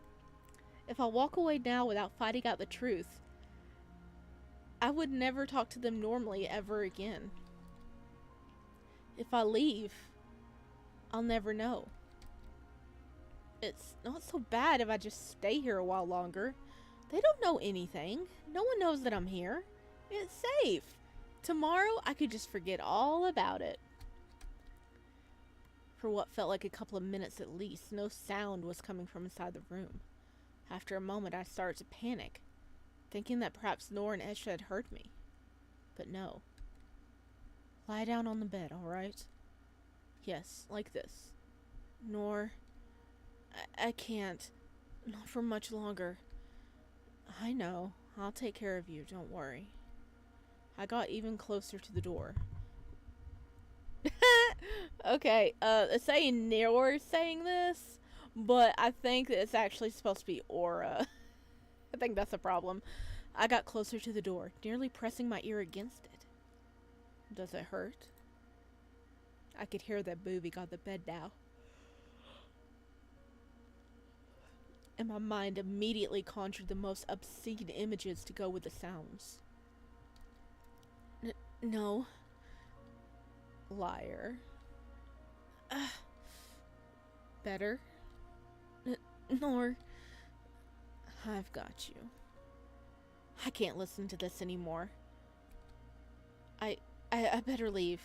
If I walk away now without finding out the truth, I would never talk to them normally ever again. If I leave, I'll never know. It's not so bad if I just stay here a while longer. They don't know anything. No one knows that I'm here. It's safe. Tomorrow, I could just forget all about it. For what felt like a couple of minutes at least, no sound was coming from inside the room. After a moment, I started to panic, thinking that perhaps Nor and Esha had heard me. But no. Lie down on the bed, alright? Yes, like this. Nor... I can't. Not for much longer. I know. I'll take care of you, don't worry. I got even closer to the door. Okay, it's saying Nor saying this, but I think that it's actually supposed to be Aura. I think that's a problem. I got closer to the door, nearly pressing my ear against it. Does it hurt? I could hear that moving on the bed now. And my mind immediately conjured the most obscene images to go with the sounds. No. Liar. Better. Nor. I've got you. I can't listen to this anymore. I better leave.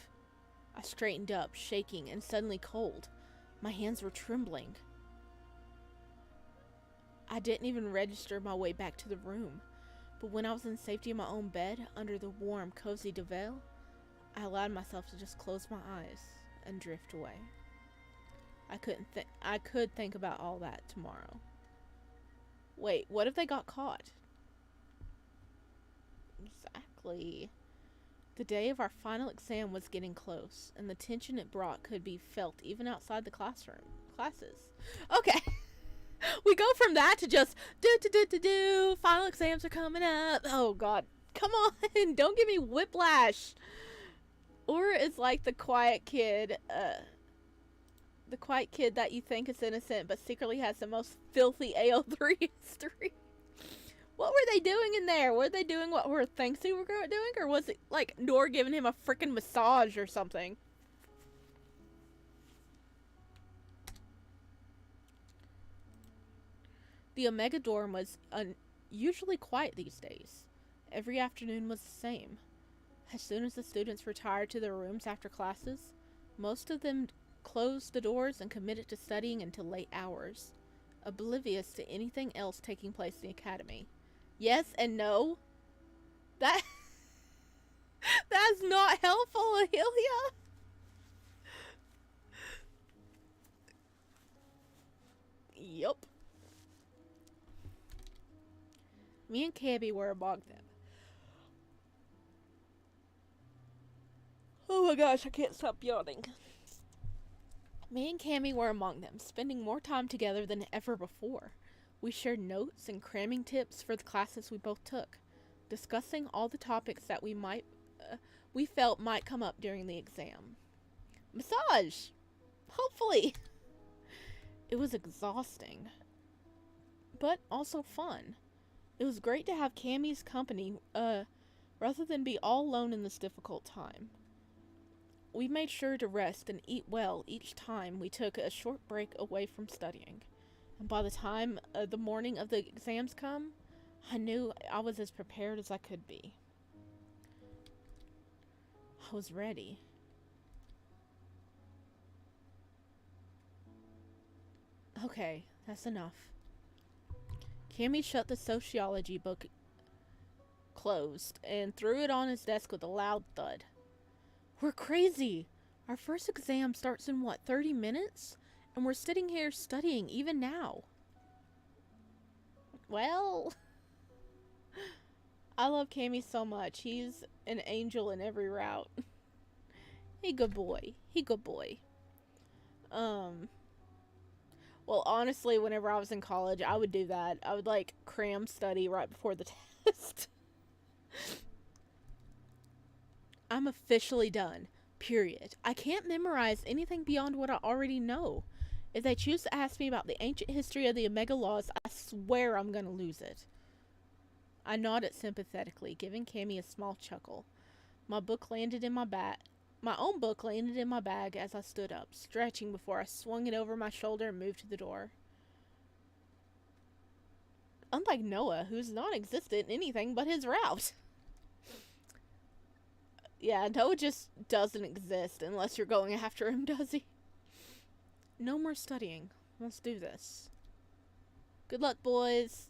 I straightened up, shaking and suddenly cold. My hands were trembling. I didn't even register my way back to the room, but when I was in safety in my own bed, under the warm, cozy duvet, I allowed myself to just close my eyes and drift away. I could think about all that tomorrow. Wait, what if they got caught? Exactly. The day of our final exam was getting close, and the tension it brought could be felt even outside the classes. Okay. We go from that to just final exams are coming up. Oh god. Come on. Don't give me whiplash. Or it's like the quiet kid that you think is innocent but secretly has the most filthy AO3 history. What were they doing in there? Were they doing what Nora thinks they were doing? Or was it like Nora giving him a freaking massage or something? The Omega dorm was unusually quiet these days. Every afternoon was the same. As soon as the students retired to their rooms after classes, most of them closed the doors and committed to studying until late hours, oblivious to anything else taking place in the academy. Yes and no. That's not helpful, Ahelia. Yup. Me and Cabby were among them. Oh my gosh, I can't stop yawning. Me and Cammy were among them, spending more time together than ever before. We shared notes and cramming tips for the classes we both took, discussing all the topics that we felt might come up during the exam. Massage! Hopefully! It was exhausting, but also fun. It was great to have Cammy's company, rather than be all alone in this difficult time. We made sure to rest and eat well each time we took a short break away from studying. And by the time the morning of the exams come, I knew I was as prepared as I could be. I was ready. Okay, that's enough. Cammy shut the sociology book closed and threw it on his desk with a loud thud. We're crazy! Our first exam starts in 30 minutes? And we're sitting here studying even now. Well, I love Cammy so much. He's an angel in every route. He good boy. Well, honestly, whenever I was in college, I would do that. I would, cram study right before the test. I'm officially done. Period. I can't memorize anything beyond what I already know. If they choose to ask me about the ancient history of the Omega laws, I swear I'm gonna lose it. I nodded sympathetically, giving Cammy a small chuckle. My own book landed in my bag as I stood up, stretching before I swung it over my shoulder and moved to the door. Unlike Noah, who's non-existent in anything but his route. Yeah, Noah just doesn't exist unless you're going after him, does he? No more studying. Let's do this. Good luck, boys.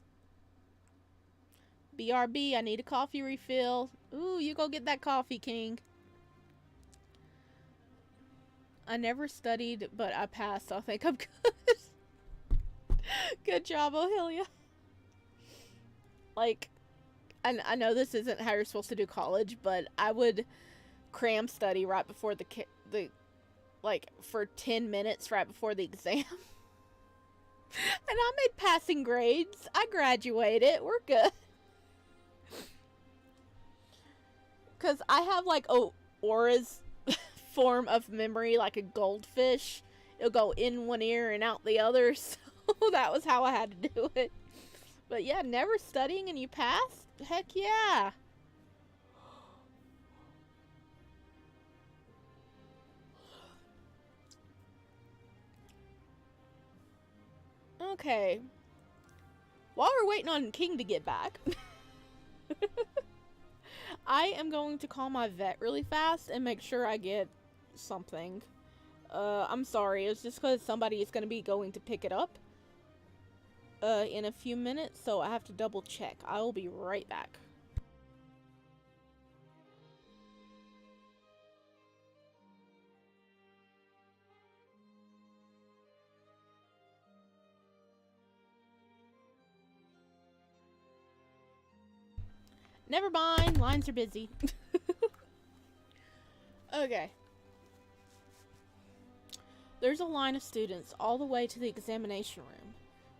BRB, I need a coffee refill. Ooh, you go get that coffee, King. I never studied, but I passed, so I think I'm good. Good job, Ohelia. I know this isn't how you're supposed to do college, but I would cram study right before for 10 minutes right before the exam. And I made passing grades. I graduated. We're good. Because I have, Aura's form of memory, like a goldfish. It'll go in one ear and out the other, so that was how I had to do it. But yeah, never studying and you passed? Heck yeah. Okay. while we're waiting on King to get back, I am going to call my vet really fast and make sure I get something. I'm sorry, it's just because somebody is going to be going to pick it up in a few minutes, so I have to double check. I will be right back. Never mind, lines are busy. Okay. There's a line of students all the way to the examination room.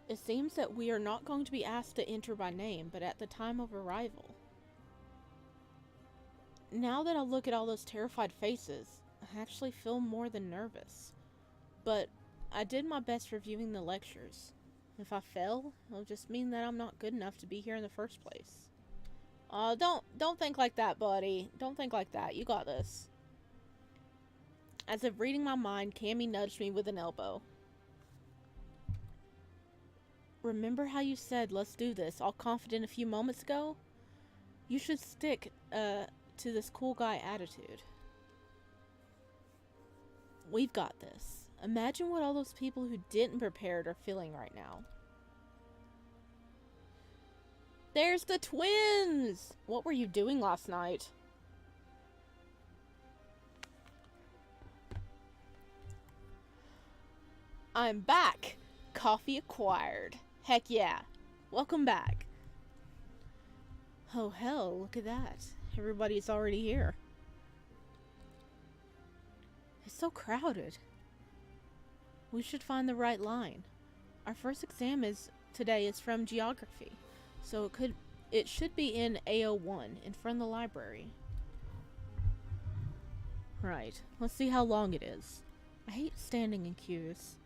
It seems that we are not going to be asked to enter by name, but at the time of arrival. Now that I look at all those terrified faces, I actually feel more than nervous. But I did my best reviewing the lectures. If I fail, it'll just mean that I'm not good enough to be here in the first place. Don't think like that, buddy. Don't think like that. You got this. As if reading my mind, Cammy nudged me with an elbow. Remember how you said, let's do this, all confident a few moments ago? You should stick, to this cool guy attitude. We've got this. Imagine what all those people who didn't prepare are feeling right now. There's the twins! What were you doing last night? I'm back! Coffee acquired. Heck yeah. Welcome back. Oh hell, look at that. Everybody's already here. It's so crowded. We should find the right line. Our first exam today is from geography. So it should be in A01, in front of the library. Right, let's see how long it is. I hate standing in queues.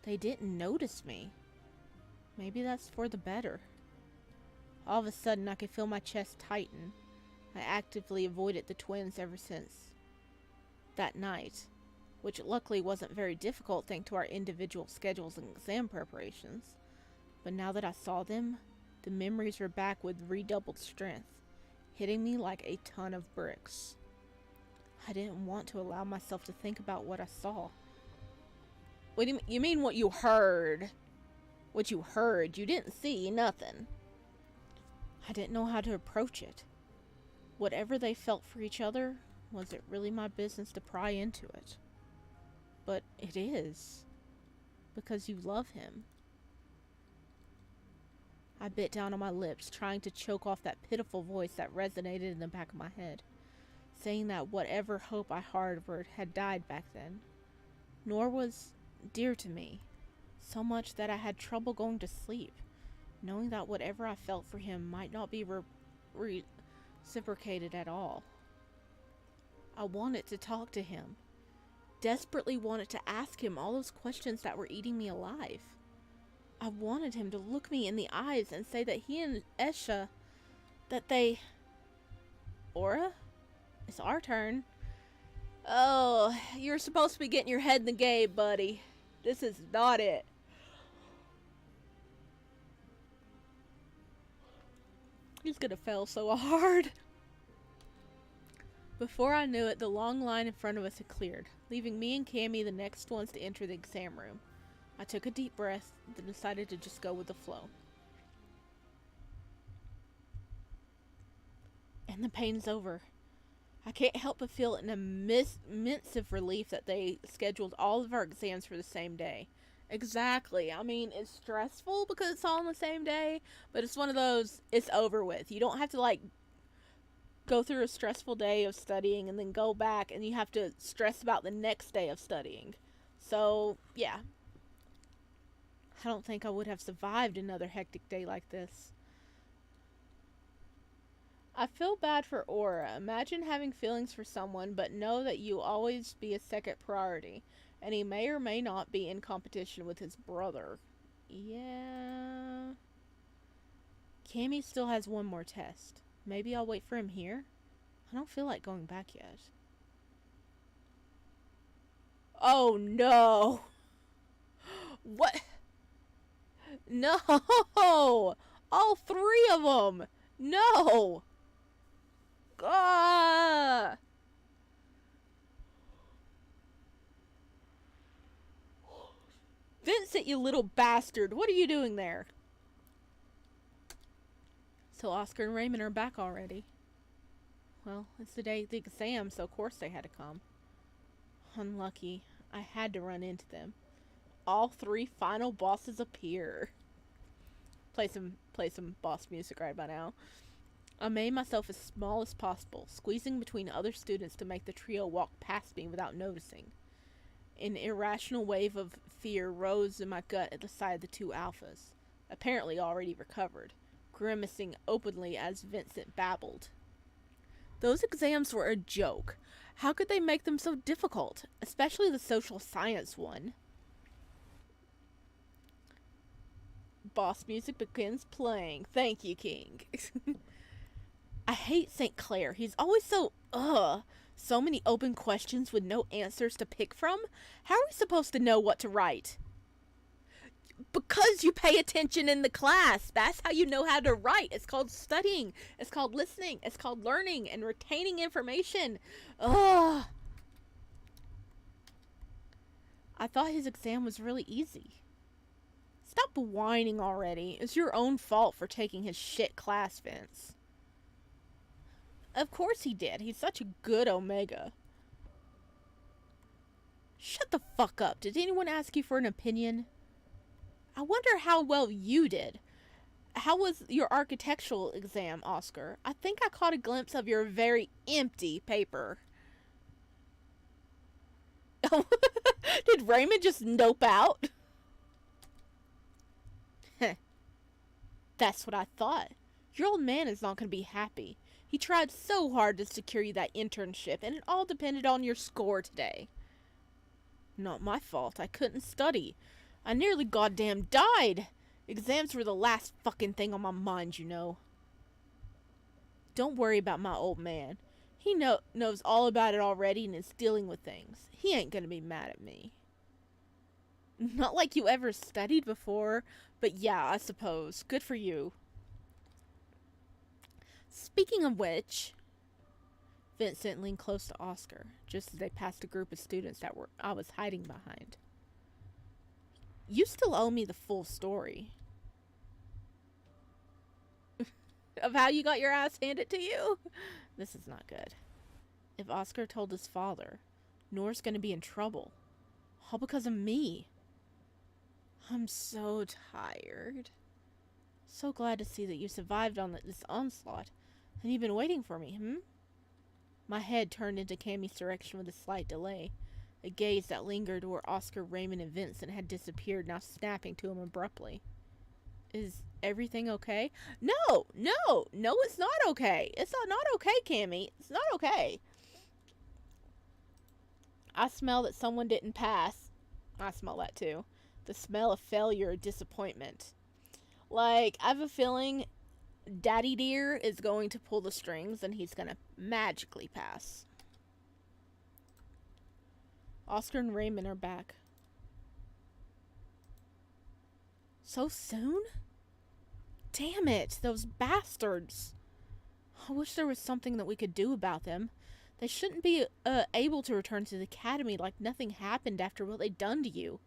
They didn't notice me. Maybe that's for the better. All of a sudden, I could feel my chest tighten. I actively avoided the twins ever since that night, which luckily wasn't very difficult thanks to our individual schedules and exam preparations. But now that I saw them, the memories were back with redoubled strength, hitting me like a ton of bricks. I didn't want to allow myself to think about what I saw. What do you mean? You mean what you heard? What you heard? You didn't see nothing. I didn't know how to approach it. Whatever they felt for each other, was it really my business to pry into it? But it is. Because you love him. I bit down on my lips, trying to choke off that pitiful voice that resonated in the back of my head, saying that whatever hope I harbored had died back then. Nor was dear to me, so much that I had trouble going to sleep, knowing that whatever I felt for him might not be reciprocated at all. I wanted to talk to him, desperately wanted to ask him all those questions that were eating me alive. I wanted him to look me in the eyes and say that he and Esha, that they... Aura? It's our turn. Oh, you're supposed to be getting your head in the game, buddy. This is not it. He's gonna fail so hard. Before I knew it, the long line in front of us had cleared, leaving me and Cammy the next ones to enter the exam room. I took a deep breath, then decided to just go with the flow. And the pain's over. I can't help but feel an immense relief that they scheduled all of our exams for the same day. Exactly. I mean, it's stressful because it's all on the same day, but it's one of those, it's over with. You don't have to, like, go through a stressful day of studying and then go back and you have to stress about the next day of studying. So, yeah. I don't think I would have survived another hectic day like this. I feel bad for Aura. Imagine having feelings for someone, but know that you always be a second priority, and he may or may not be in competition with his brother. Yeah. Cammy still has one more test. Maybe I'll wait for him here? I don't feel like going back yet. Oh no! What? No! All three of them! No! Ah! Vincent, you little bastard! What are you doing there? So Oscar and Raymond are back already. Well, it's the day of the exam, so of course they had to come. Unlucky. I had to run into them. All three final bosses appear. Play some boss music right by now. I made myself as small as possible, squeezing between other students to make the trio walk past me without noticing. An irrational wave of fear rose in my gut at the sight of the two alphas, apparently already recovered, grimacing openly as Vincent babbled. Those exams were a joke. How could they make them so difficult, especially the social science one? Boss music begins playing. Thank you, King. I hate St. Clair. He's always so, so many open questions with no answers to pick from. How are we supposed to know what to write? Because you pay attention in the class. That's how you know how to write. It's called studying. It's called listening. It's called learning and retaining information. Ugh. I thought his exam was really easy. Stop whining already. It's your own fault for taking his shit class, Vince. Of course he did. He's such a good Omega. Shut the fuck up. Did anyone ask you for an opinion? I wonder how well you did. How was your architectural exam, Oscar? I think I caught a glimpse of your very empty paper. Did Raymond just nope out? That's what I thought. Your old man is not going to be happy. He tried so hard to secure you that internship, and it all depended on your score today. Not my fault. I couldn't study. I nearly goddamn died. Exams were the last fucking thing on my mind, you know. Don't worry about my old man. He knows all about it already and is dealing with things. He ain't gonna be mad at me. Not like you ever studied before, but yeah, I suppose. Good for you. Speaking of which, Vincent leaned close to Oscar, just as they passed a group of students that I was hiding behind. You still owe me the full story. Of how you got your ass handed to you? This is not good. If Oscar told his father, Nora's gonna be in trouble. All because of me. I'm so tired. So glad to see that you survived on this onslaught. And you've been waiting for me, My head turned into Cammy's direction with a slight delay. A gaze that lingered where Oscar, Raymond, and Vincent had disappeared, now snapping to him abruptly. Is everything okay? No, it's not okay. It's not okay, Cammy. It's not okay. I smell that someone didn't pass. I smell that too. The smell of failure or disappointment. Like, I have a feeling Daddy Dear is going to pull the strings and he's going to magically pass. Oscar and Raymond are back. So soon? Damn it, those bastards. I wish there was something that we could do about them. They shouldn't be able to return to the academy like nothing happened after what they'd done to you.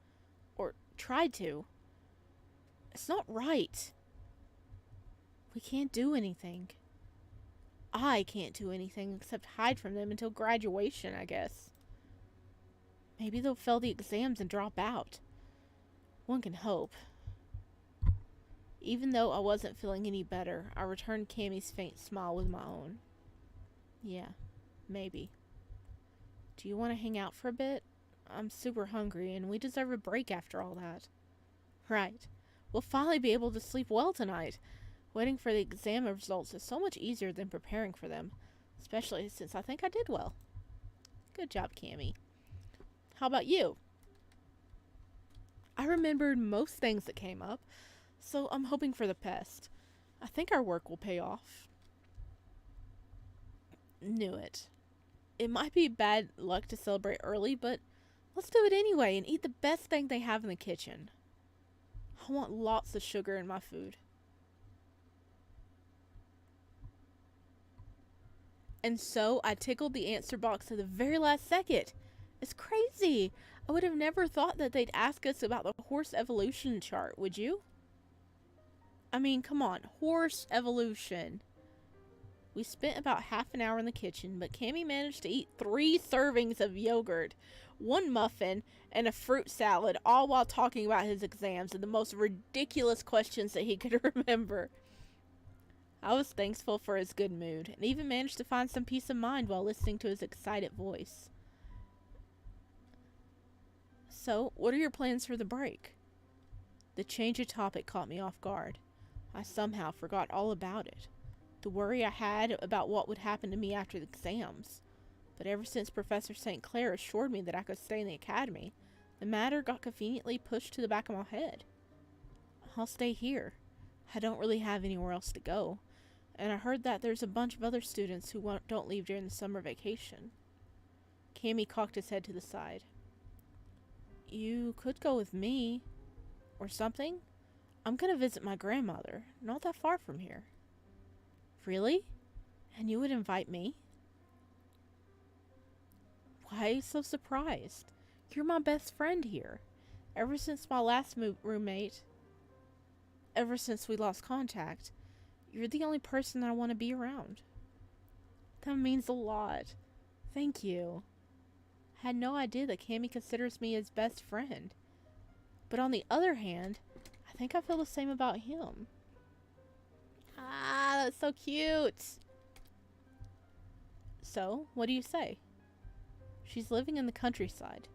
Or tried to. It's not right. We can't do anything. I can't do anything except hide from them until graduation, I guess. Maybe they'll fail the exams and drop out. One can hope. Even though I wasn't feeling any better, I returned Cammy's faint smile with my own. Yeah, maybe. Do you want to hang out for a bit? I'm super hungry, and we deserve a break after all that. Right. We'll finally be able to sleep well tonight. Waiting for the exam results is so much easier than preparing for them, especially since I think I did well. Good job, Cammy. How about you? I remembered most things that came up, so I'm hoping for the best. I think our work will pay off. Knew it. It might be bad luck to celebrate early, but let's do it anyway and eat the best thing they have in the kitchen. I want lots of sugar in my food. And so I tickled the answer box at the very last second. It's crazy. I would have never thought that they'd ask us about the horse evolution chart, would you? I mean, come on, horse evolution. We spent about half an hour in the kitchen, but Cammy managed to eat 3 servings of yogurt, 1 muffin, and a fruit salad, all while talking about his exams and the most ridiculous questions that he could remember. I was thankful for his good mood, and even managed to find some peace of mind while listening to his excited voice. So, what are your plans for the break? The change of topic caught me off guard. I somehow forgot all about it. The worry I had about what would happen to me after the exams. But ever since Professor St. Clair assured me that I could stay in the academy, the matter got conveniently pushed to the back of my head. I'll stay here. I don't really have anywhere else to go. And I heard that there's a bunch of other students who don't leave during the summer vacation. Cammy cocked his head to the side. You could go with me. Or something. I'm gonna visit my grandmother, not that far from here. Really? And you would invite me? Why are you so surprised? You're my best friend here. Ever since my last roommate, ever since we lost contact, you're the only person that I want to be around. That means a lot. Thank you. I had no idea that Cammy considers me his best friend. But on the other hand, I think I feel the same about him. Ah, that's so cute. So, what do you say? She's living in the countryside.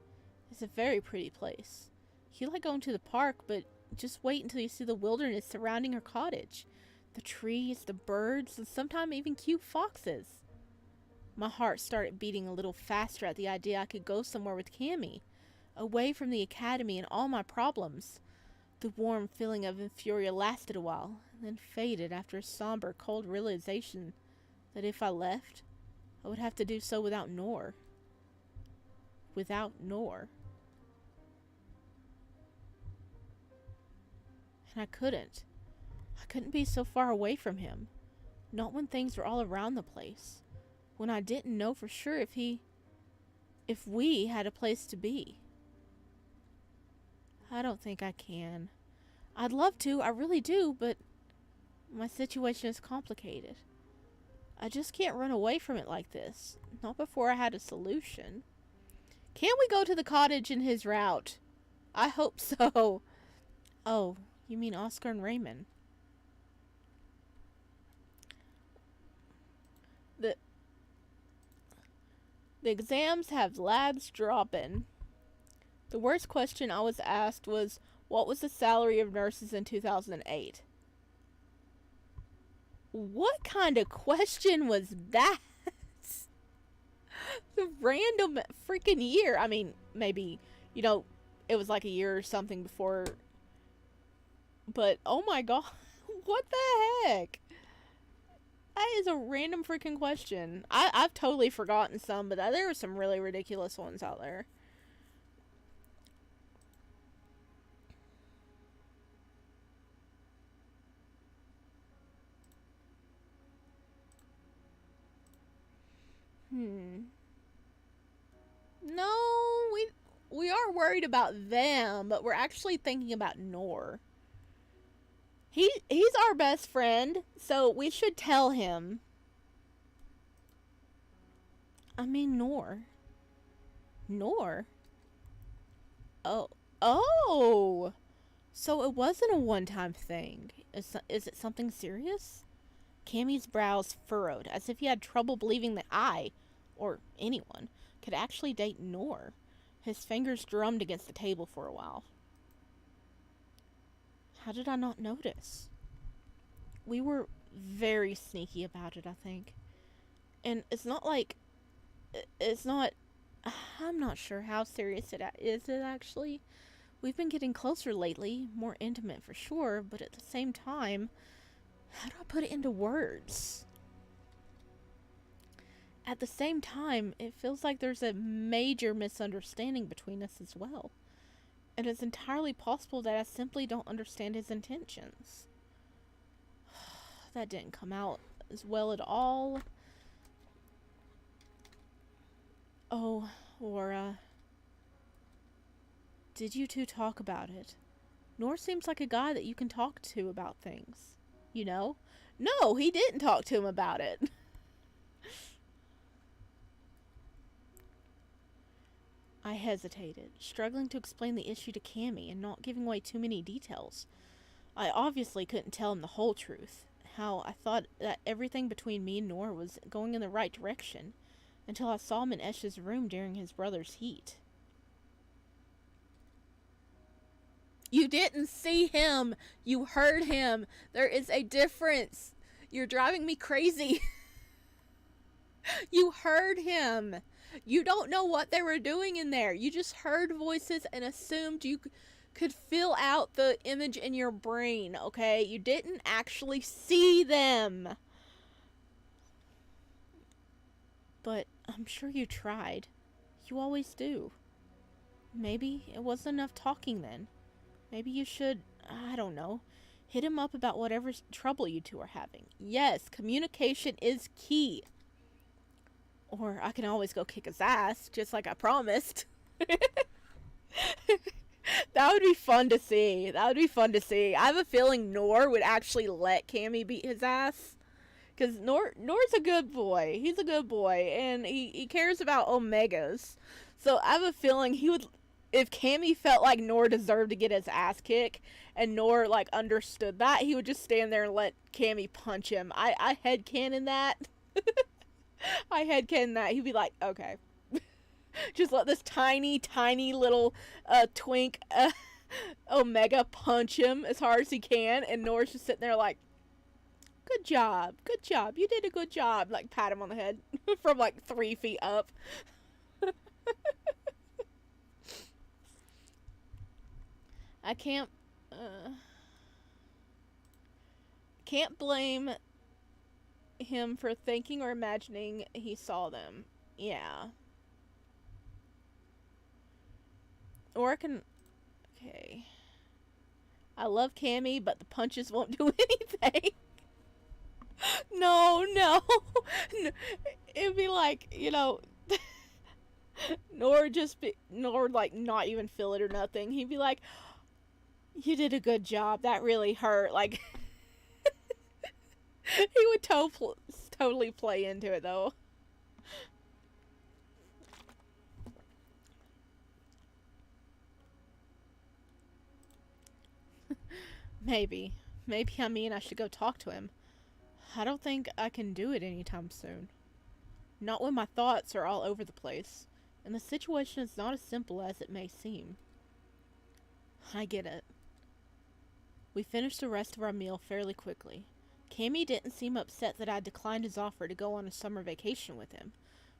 It's a very pretty place. You like going to the park, but just wait until you see the wilderness surrounding her cottage. The trees, the birds, and sometimes even cute foxes. My heart started beating a little faster at the idea I could go somewhere with Cammy, away from the academy and all my problems. The warm feeling of euphoria lasted a while, then faded after a somber, cold realization that if I left, I would have to do so without Nor. Without Nor. And I couldn't. I couldn't be so far away from him. Not when things were all around the place. When I didn't know for sure if we had a place to be. I don't think I can. I'd love to, I really do, but my situation is complicated. I just can't run away from it like this. Not before I had a solution. Can we go to the cottage in his route? I hope so. Oh, you mean Oscar and Raymond? The exams have labs dropping. The worst question I was asked was, what was the salary of nurses in 2008? What kind of question was that? The random freaking year. I mean, maybe, it was like a year or something before. But, oh my god. What the heck? That is a random freaking question. I've totally forgotten some, but there were some really ridiculous ones out there. No, we are worried about them, but we're actually thinking about Nor. He's our best friend, so we should tell him. I mean Nor. Nor? Oh! So it wasn't a one-time thing. Is it something serious? Cammy's brows furrowed, as if he had trouble believing that I, or anyone, could actually date Nor. His fingers drummed against the table for a while. How did I not notice? We were very sneaky about it, I think. And it's not like... I'm not sure how serious it is, actually. We've been getting closer lately, more intimate for sure, but at the same time, how do I put it into words? At the same time, it feels like there's a major misunderstanding between us as well. And it's entirely possible that I simply don't understand his intentions. That didn't come out as well at all. Oh, Laura. Did you two talk about it? Nor seems like a guy that you can talk to about things. You know? No, he didn't talk to him about it. I hesitated, struggling to explain the issue to Cammy and not giving away too many details. I obviously couldn't tell him the whole truth, how I thought that everything between me and Nora was going in the right direction, until I saw him in Esh's room during his brother's heat. You didn't see him. You heard him. There is a difference. You're driving me crazy. You heard him. You don't know what they were doing in there. You just heard voices and assumed you could fill out the image in your brain, okay? You didn't actually see them. But I'm sure you tried. You always do. Maybe it wasn't enough talking then. Maybe you should, I don't know, hit him up about whatever trouble you two are having. Yes, communication is key. Or I can always go kick his ass, just like I promised. That would be fun to see. That would be fun to see. I have a feeling Nor would actually let Cammy beat his ass. Because Nor's a good boy. He's a good boy. And he cares about Omegas. So I have a feeling he would... If Cammy felt like Nor deserved to get his ass kicked, and Nor, like, understood that, he would just stand there and let Cammy punch him. I headcanon that. I headcanon that. He'd be like, okay. Just let this tiny, tiny little twink Omega punch him as hard as he can, and Nor's just sitting there like, good job, you did a good job. Like, pat him on the head from, like, 3 feet up. I can't blame him for thinking or imagining he saw them. Yeah. Or I can... Okay. I love Cammy, but the punches won't do anything. No. It'd be like, you know... Nor like not even feel it or nothing. He'd be like, you did a good job. That really hurt. Like, he would totally play into it, though. Maybe I mean I should go talk to him. I don't think I can do it anytime soon. Not when my thoughts are all over the place. And the situation is not as simple as it may seem. I get it. We finished the rest of our meal fairly quickly. Cammy didn't seem upset that I declined his offer to go on a summer vacation with him,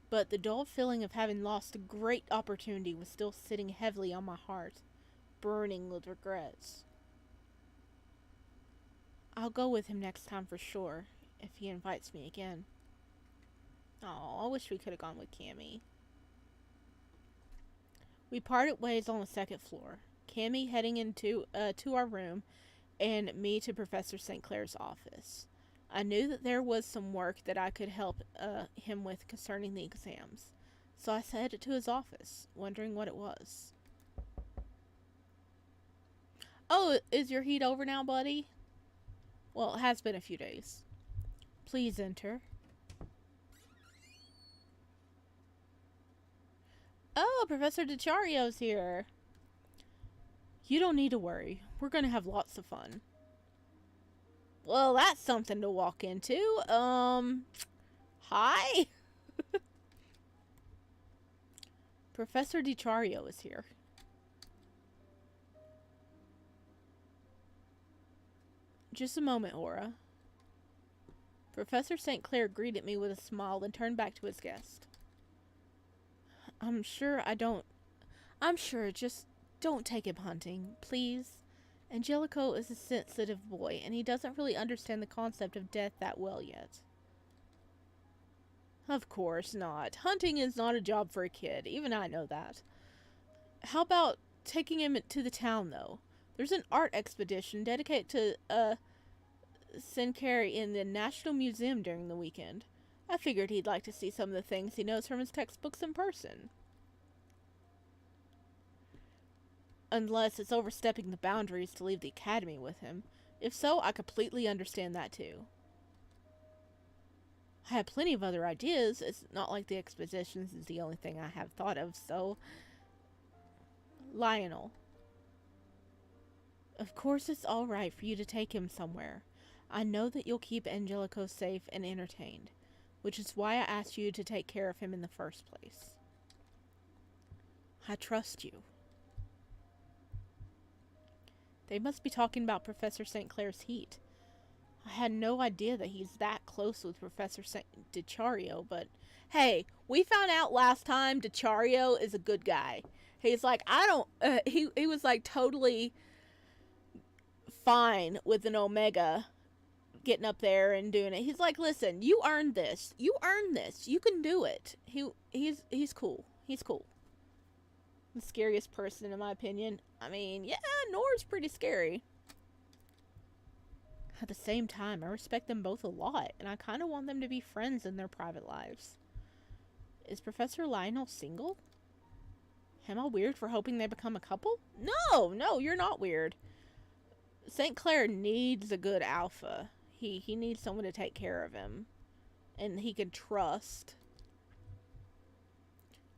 but the dull feeling of having lost a great opportunity was still sitting heavily on my heart, burning with regrets. I'll go with him next time for sure, if he invites me again. Oh, I wish we could have gone with Cammy. We parted ways on the second floor, Cammy heading into to our room, and me to Professor St. Clair's office. I knew that there was some work that I could help him with concerning the exams, so I headed to his office, wondering what it was. Oh, is your heat over now, buddy? Well, it has been a few days. Please enter. Oh, Professor DiChario's here. You don't need to worry. We're gonna have lots of fun. Well, that's something to walk into. Hi? Professor DiChario is here. Just a moment, Aura. Professor St. Clair greeted me with a smile, then turned back to his guest. I'm sure, just don't take him hunting, please. Angelico is a sensitive boy, and he doesn't really understand the concept of death that well yet. Of course not. Hunting is not a job for a kid. Even I know that. How about taking him to the town, though. There's an art expedition dedicated to Senkeri in the National Museum during the weekend. I figured he'd like to see some of the things he knows from his textbooks in person. Unless it's overstepping the boundaries to leave the academy with him. If so, I completely understand that too. I have plenty of other ideas. It's not like the expositions is the only thing I have thought of, so... Lionel. Of course it's alright for you to take him somewhere. I know that you'll keep Angelico safe and entertained, which is why I asked you to take care of him in the first place. I trust you. They must be talking about Professor St. Clair's heat. I had no idea that he's that close with Professor DiCario, but hey, we found out last time DiCario is a good guy. He's like, he was like totally fine with an Omega getting up there and doing it. He's like, listen, you earned this. You earned this. You can do it. He's cool. He's cool. The scariest person in my opinion. I mean, yeah, Nora's pretty scary. At the same time, I respect them both a lot, and I kind of want them to be friends in their private lives. Is Professor Lionel single? Am I weird for hoping they become a couple? No, you're not weird. St. Clair needs a good alpha. He needs someone to take care of him. And he can trust.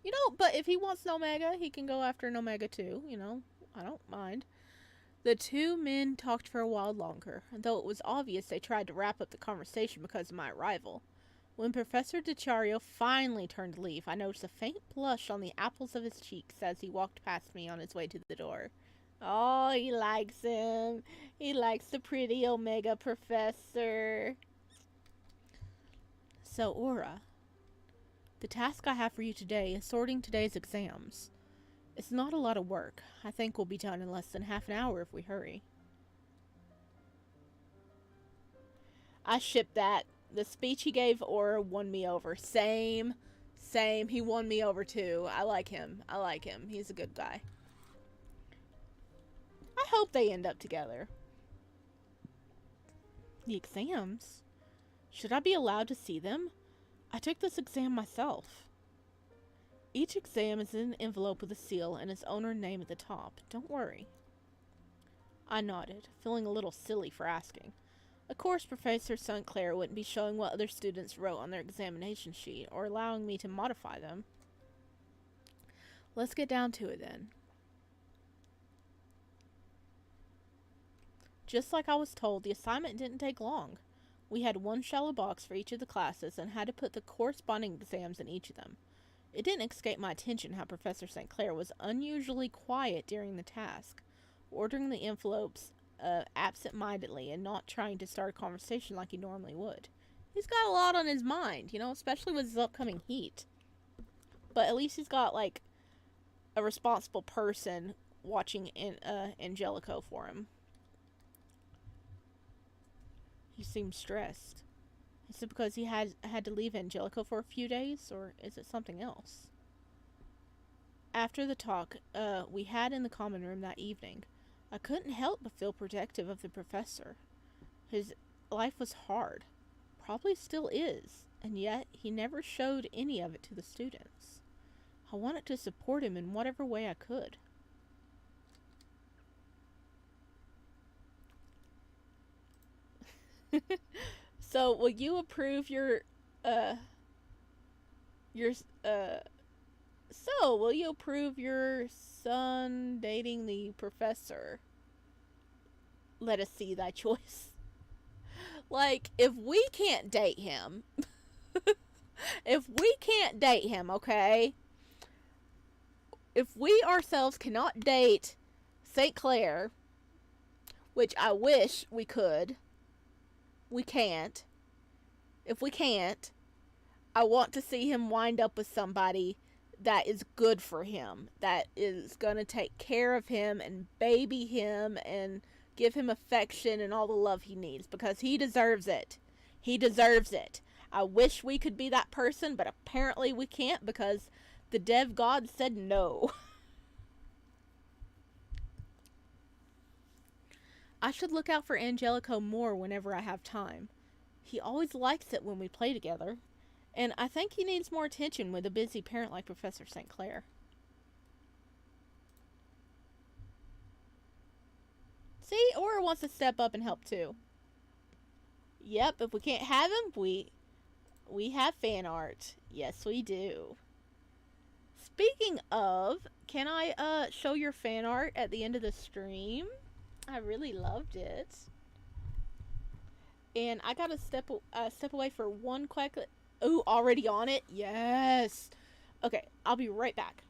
You know, but if he wants an Omega, he can go after an Omega too. You know, I don't mind. The two men talked for a while longer, though it was obvious they tried to wrap up the conversation because of my arrival. When Professor DiCario finally turned to leave, I noticed a faint blush on the apples of his cheeks as he walked past me on his way to the door. Oh, he likes him. He likes the pretty Omega professor. So, Aura, the task I have for you today is sorting today's exams. It's not a lot of work. I think we'll be done in less than half an hour if we hurry. I ship that. The speech he gave Aura won me over. Same. He won me over too. I like him. He's a good guy. I hope they end up together. The exams? Should I be allowed to see them? I took this exam myself. Each exam is in an envelope with a seal and its owner's name at the top. Don't worry. I nodded, feeling a little silly for asking. Of course, Professor St. Clair wouldn't be showing what other students wrote on their examination sheet, or allowing me to modify them. Let's get down to it then. Just like I was told, the assignment didn't take long. We had one shallow box for each of the classes and had to put the corresponding exams in each of them. It didn't escape my attention how Professor St. Clair was unusually quiet during the task, ordering the envelopes absent-mindedly and not trying to start a conversation like he normally would. He's got a lot on his mind, you know, especially with his upcoming heat. But at least he's got, like, a responsible person watching Angelico for him. He seems stressed. Is it because he had to leave Angelico for a few days, or is it something else? After the talk we had in the common room that evening, I couldn't help but feel protective of the professor. His life was hard, probably still is, and yet he never showed any of it to the students. I wanted to support him in whatever way I could. So, will you approve will you approve your son dating the professor? Let us see thy choice. Like, if we can't date him, okay? If we ourselves cannot date St. Clair, which I wish we could, we can't. If we can't, I want to see him wind up with somebody that is good for him, that is going to take care of him and baby him and give him affection and all the love he needs, because he deserves it. He deserves it. I wish we could be that person, but apparently we can't because the dev god said no. I should look out for Angelico more whenever I have time. He always likes it when we play together, and I think he needs more attention with a busy parent like Professor St. Clair. See, Aura wants to step up and help too. Yep, if we can't have him, we have fan art. Yes, we do. Speaking of, can I show your fan art at the end of the stream? I really loved it. And I gotta step away for one quick. Ooh, already on it. Yes. Okay, I'll be right back.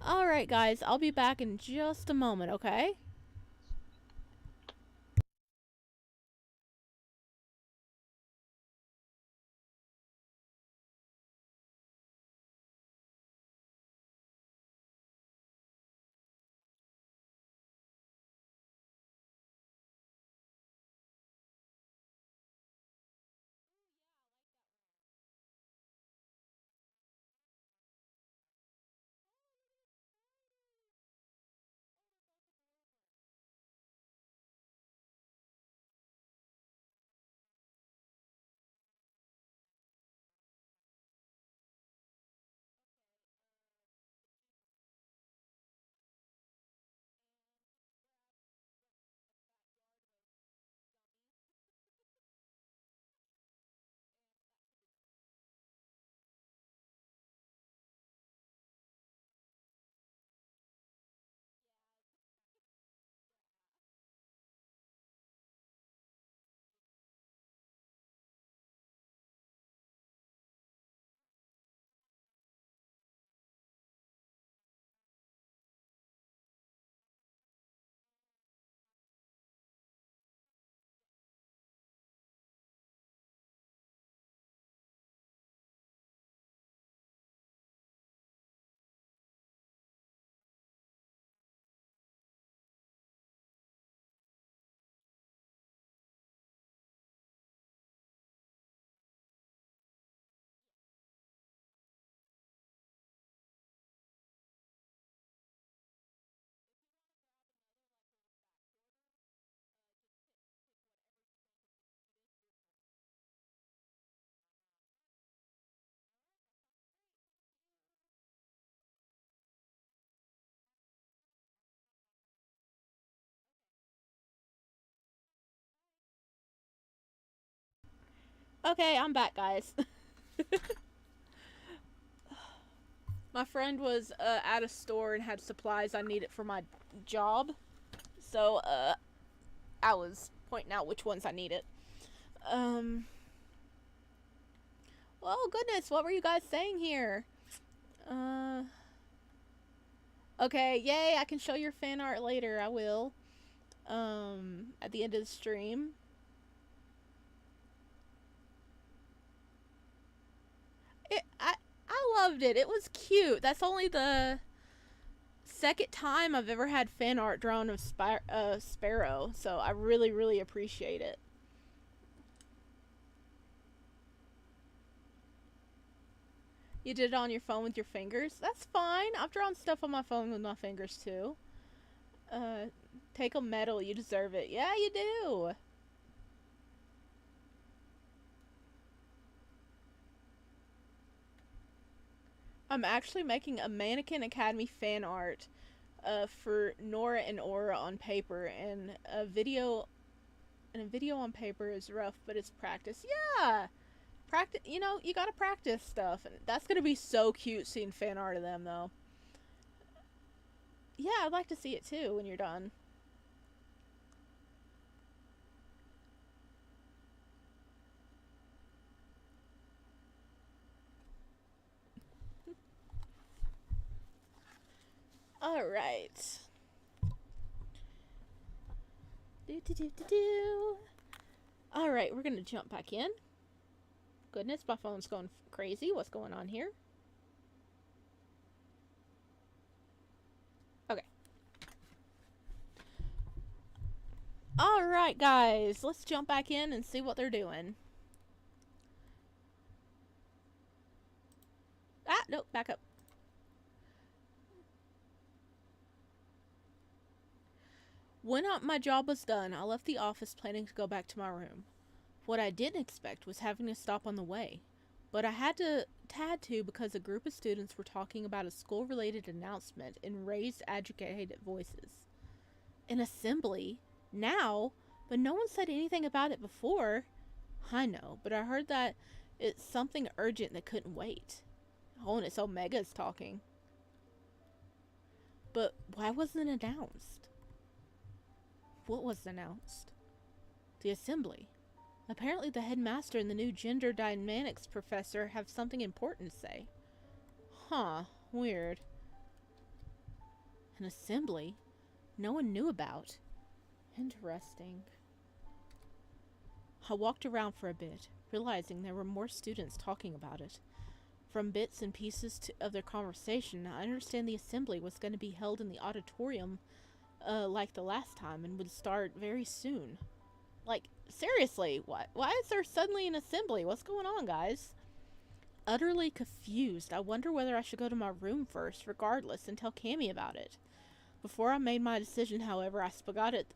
Alright, guys, I'll be back in just a moment, okay? Okay, I'm back, guys. My friend was at a store and had supplies I needed for my job. So, I was pointing out which ones I needed. Um, well, goodness, what were you guys saying here? Uh, okay, yay, I can show your fan art later. I will. At the end of the stream. I loved it. It was cute. That's only the second time I've ever had fan art drawn of Sparrow, so I really, really appreciate it. You did it on your phone with your fingers? That's fine. I've drawn stuff on my phone with my fingers too. Uh, take a medal. You deserve it. Yeah, you do. I'm actually making a Mannequin Academy fan art for Nora and Aura on paper, and a video on paper is rough, but it's practice. Yeah, practice. You know, you gotta practice stuff, and that's gonna be so cute seeing fan art of them, though. Yeah, I'd like to see it too when you're done. All right. Do do do do do. All right, we're gonna jump back in. Goodness, my phone's going crazy. What's going on here? Okay. All right, guys, let's jump back in and see what they're doing. Ah, nope, back up. When my job was done, I left the office planning to go back to my room. What I didn't expect was having to stop on the way, but I had to because a group of students were talking about a school-related announcement in raised, agitated voices. An assembly? Now? But no one said anything about it before. I know, but I heard that it's something urgent that couldn't wait. Oh, and it's Omega's talking. But why wasn't it announced? What was announced? The assembly. Apparently, the headmaster and the new gender dynamics professor have something important to say. Huh, weird. An assembly no one knew about. Interesting. I walked around for a bit, realizing there were more students talking about it. From bits and pieces of their conversation, I understand the assembly was going to be held in the auditorium like the last time and would start very soon. Like, seriously, why is there suddenly an assembly? What's going on, guys? Utterly confused, I wonder whether I should go to my room first, regardless, and tell Cammy about it. Before I made my decision, however, I spotted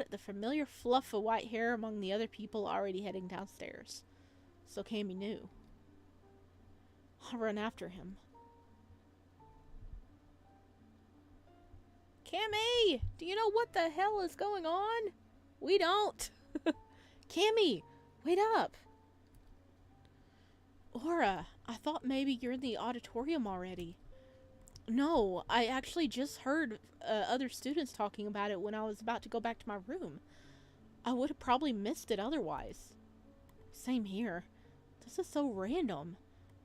the familiar fluff of white hair among the other people already heading downstairs. So Cammy knew. I'll run after him. Cammy! Do you know what the hell is going on? We don't. Cammy, wait up. Aura, I thought maybe you're in the auditorium already. No, I actually just heard other students talking about it when I was about to go back to my room. I would have probably missed it otherwise. Same here. This is so random.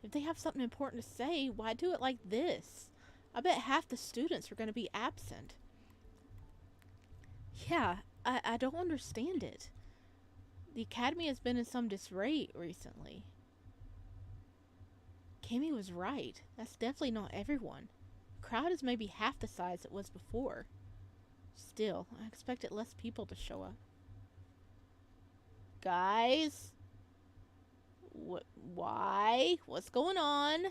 If they have something important to say, why do it like this? I bet half the students are going to be absent. Yeah, I don't understand it. The academy has been in some disarray recently. Cammy was right. That's definitely not everyone. The crowd is maybe half the size it was before. Still, I expected less people to show up. Guys? Why? What's going on?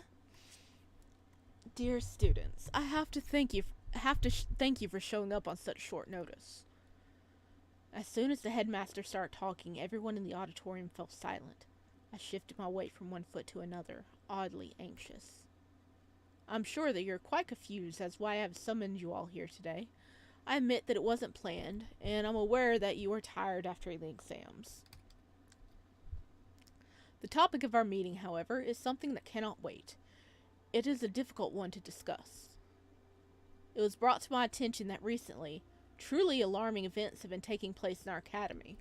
Dear students, I have to thank you for showing up on such short notice. As soon as the headmaster started talking, everyone in the auditorium fell silent. I shifted my weight from one foot to another, oddly anxious. I'm sure that you're quite confused as why I have summoned you all here today. I admit that it wasn't planned, and I'm aware that you are tired after the exams. The topic of our meeting, however, is something that cannot wait. It is a difficult one to discuss. It was brought to my attention that recently, truly alarming events have been taking place in our academy.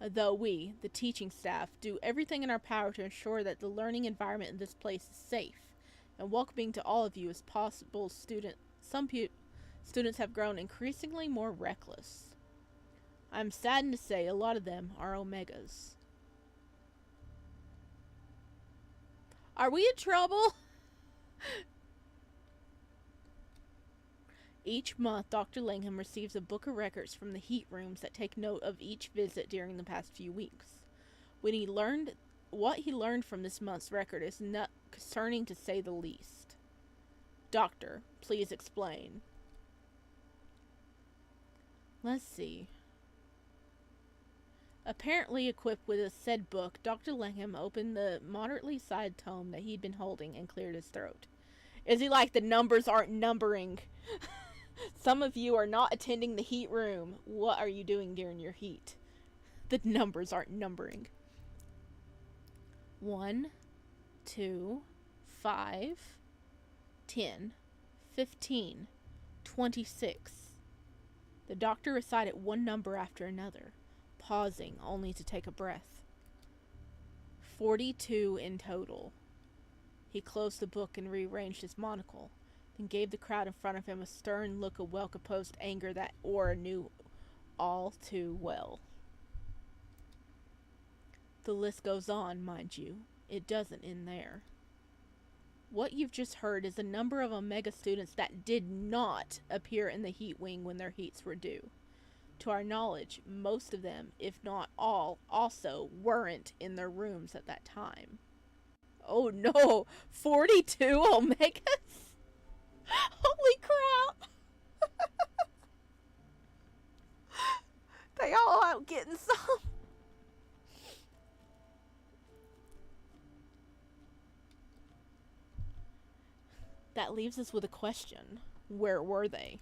Though we, the teaching staff, do everything in our power to ensure that the learning environment in this place is safe and welcoming to all of you as possible, students have grown increasingly more reckless. I'm saddened to say a lot of them are Omegas. Are we in trouble? Each month, Dr. Langham receives a book of records from the heat rooms that take note of each visit during the past few weeks. What he learned from this month's record is not concerning to say the least. Doctor, please explain. Let's see. Apparently equipped with a said book, Dr. Langham opened the moderately sized tome that he'd been holding and cleared his throat. Is he like, the numbers aren't numbering? Some of you are not attending the heat room. What are you doing during your heat? The numbers aren't numbering. 1, 2, 5, 10, 15, 26. The doctor recited one number after another, pausing only to take a breath. 42 in total. He closed the book and rearranged his monocle, then gave the crowd in front of him a stern look of well-composed anger that Aura knew all too well. The list goes on, mind you. It doesn't end there. What you've just heard is a number of Omega students that did not appear in the heat wing when their heats were due. To our knowledge, most of them, if not all, also weren't in their rooms at that time. Oh no! 42 Omegas? Holy crap! They all out getting some. That leaves us with a question. Where were they?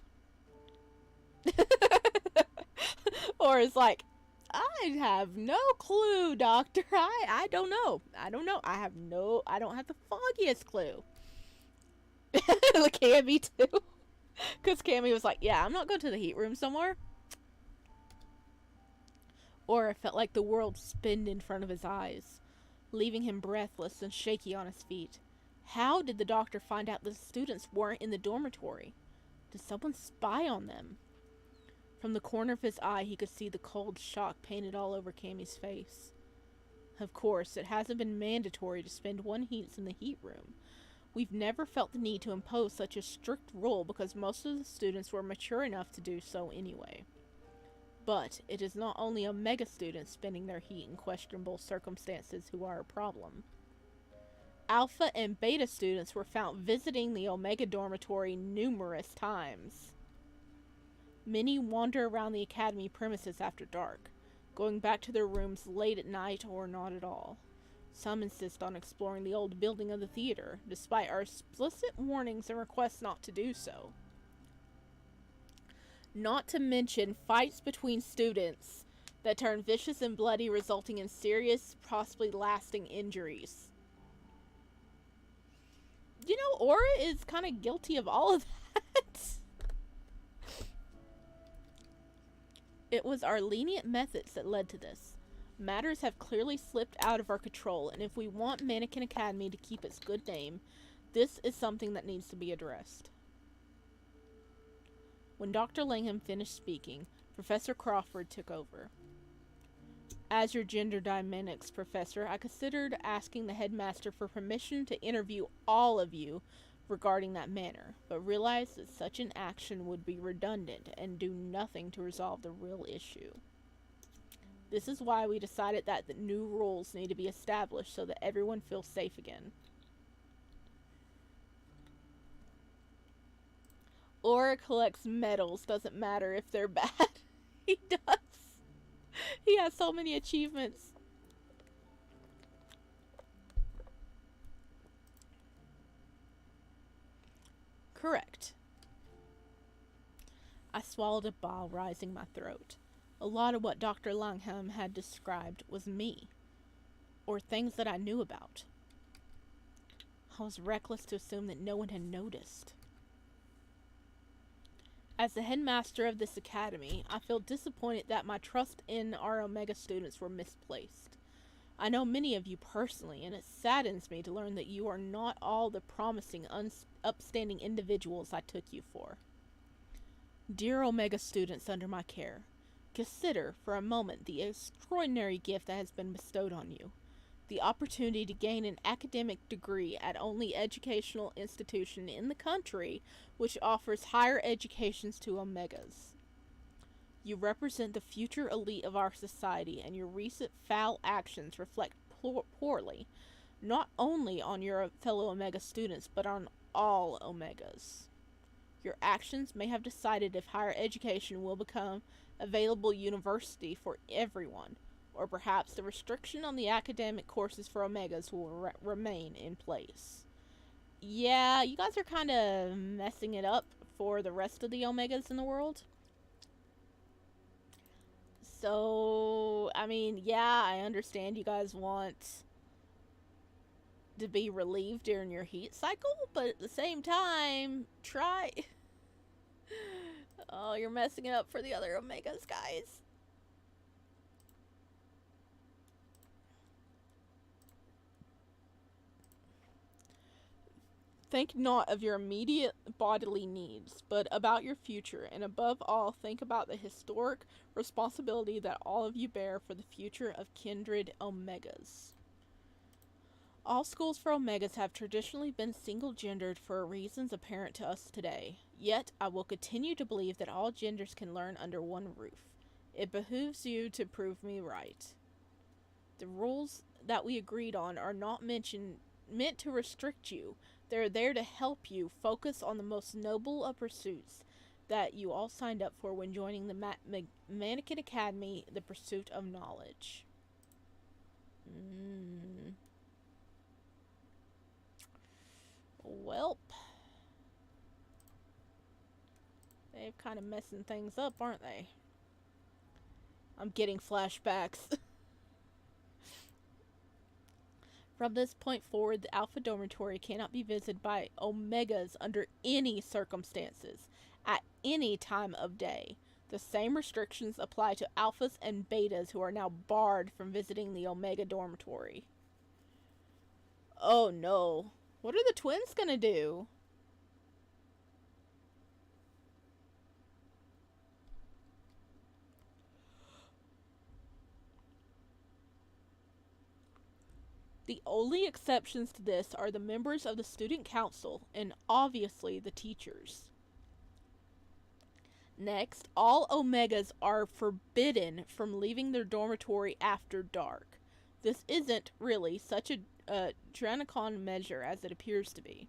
Or it's like, I have no clue, Doctor. I don't know. I don't know. I don't have the foggiest clue. Cammy too. Because Cammy was like, yeah, I'm not going to the heat room somewhere. Or it felt like the world spinned in front of his eyes, leaving him breathless and shaky on his feet. How did the doctor find out the students weren't in the dormitory? Did someone spy on them? From the corner of his eye, he could see the cold shock painted all over Cammy's face. Of course, it hasn't been mandatory to spend 1 heats in the heat room. We've never felt the need to impose such a strict rule because most of the students were mature enough to do so anyway. But it is not only Omega students spending their heat in questionable circumstances who are a problem. Alpha and Beta students were found visiting the Omega dormitory numerous times. Many wander around the academy premises after dark, going back to their rooms late at night or not at all. Some insist on exploring the old building of the theater, despite our explicit warnings and requests not to do so. Not to mention fights between students that turn vicious and bloody, resulting in serious, possibly lasting injuries. You know, Aura is kind of guilty of all of that. It was our lenient methods that led to this. Matters have clearly slipped out of our control, and if we want Mannequin Academy to keep its good name, this is something that needs to be addressed. When Dr. Langham finished speaking, Professor Crawford took over. As your gender dynamics professor, I considered asking the headmaster for permission to interview all of you regarding that matter, but realized that such an action would be redundant and do nothing to resolve the real issue. This is why we decided that the new rules need to be established so that everyone feels safe again. Aura collects medals, doesn't matter if they're bad. He does. He has so many achievements. Correct. I swallowed a bile rising my throat. A lot of what Dr. Langham had described was me, or things that I knew about. I was reckless to assume that no one had noticed. As the headmaster of this academy, I feel disappointed that my trust in our Omega students were misplaced. I know many of you personally, and it saddens me to learn that you are not all the promising, upstanding individuals I took you for. Dear Omega students under my care, consider for a moment the extraordinary gift that has been bestowed on you. The opportunity to gain an academic degree at only educational institution in the country which offers higher educations to Omegas. You represent the future elite of our society, and your recent foul actions reflect poorly, not only on your fellow Omega students, but on all Omegas. Your actions may have decided if higher education will become available university for everyone, or perhaps the restriction on the academic courses for Omegas will remain in place. Yeah, you guys are kind of messing it up for the rest of the Omegas in the world. So, I mean, yeah, I understand you guys want to be relieved during your heat cycle, but at the same time, try... Oh, you're messing it up for the other Omegas, guys. Think not of your immediate bodily needs, but about your future, and above all, think about the historic responsibility that all of you bear for the future of kindred Omegas. All schools for Omegas have traditionally been single-gendered for reasons apparent to us today. Yet, I will continue to believe that all genders can learn under one roof. It behooves you to prove me right. The rules that we agreed on are not meant to restrict you. They're there to help you focus on the most noble of pursuits that you all signed up for when joining the Mannequin Academy, the pursuit of knowledge. Welp. They're kind of messing things up, aren't they? I'm getting flashbacks. From this point forward, the Alpha Dormitory cannot be visited by Omegas under any circumstances, at any time of day. The same restrictions apply to Alphas and Betas, who are now barred from visiting the Omega Dormitory. Oh no. What are the twins gonna do? The only exceptions to this are the members of the student council and obviously the teachers. Next, all Omegas are forbidden from leaving their dormitory after dark. This isn't really such a draconian measure as it appears to be.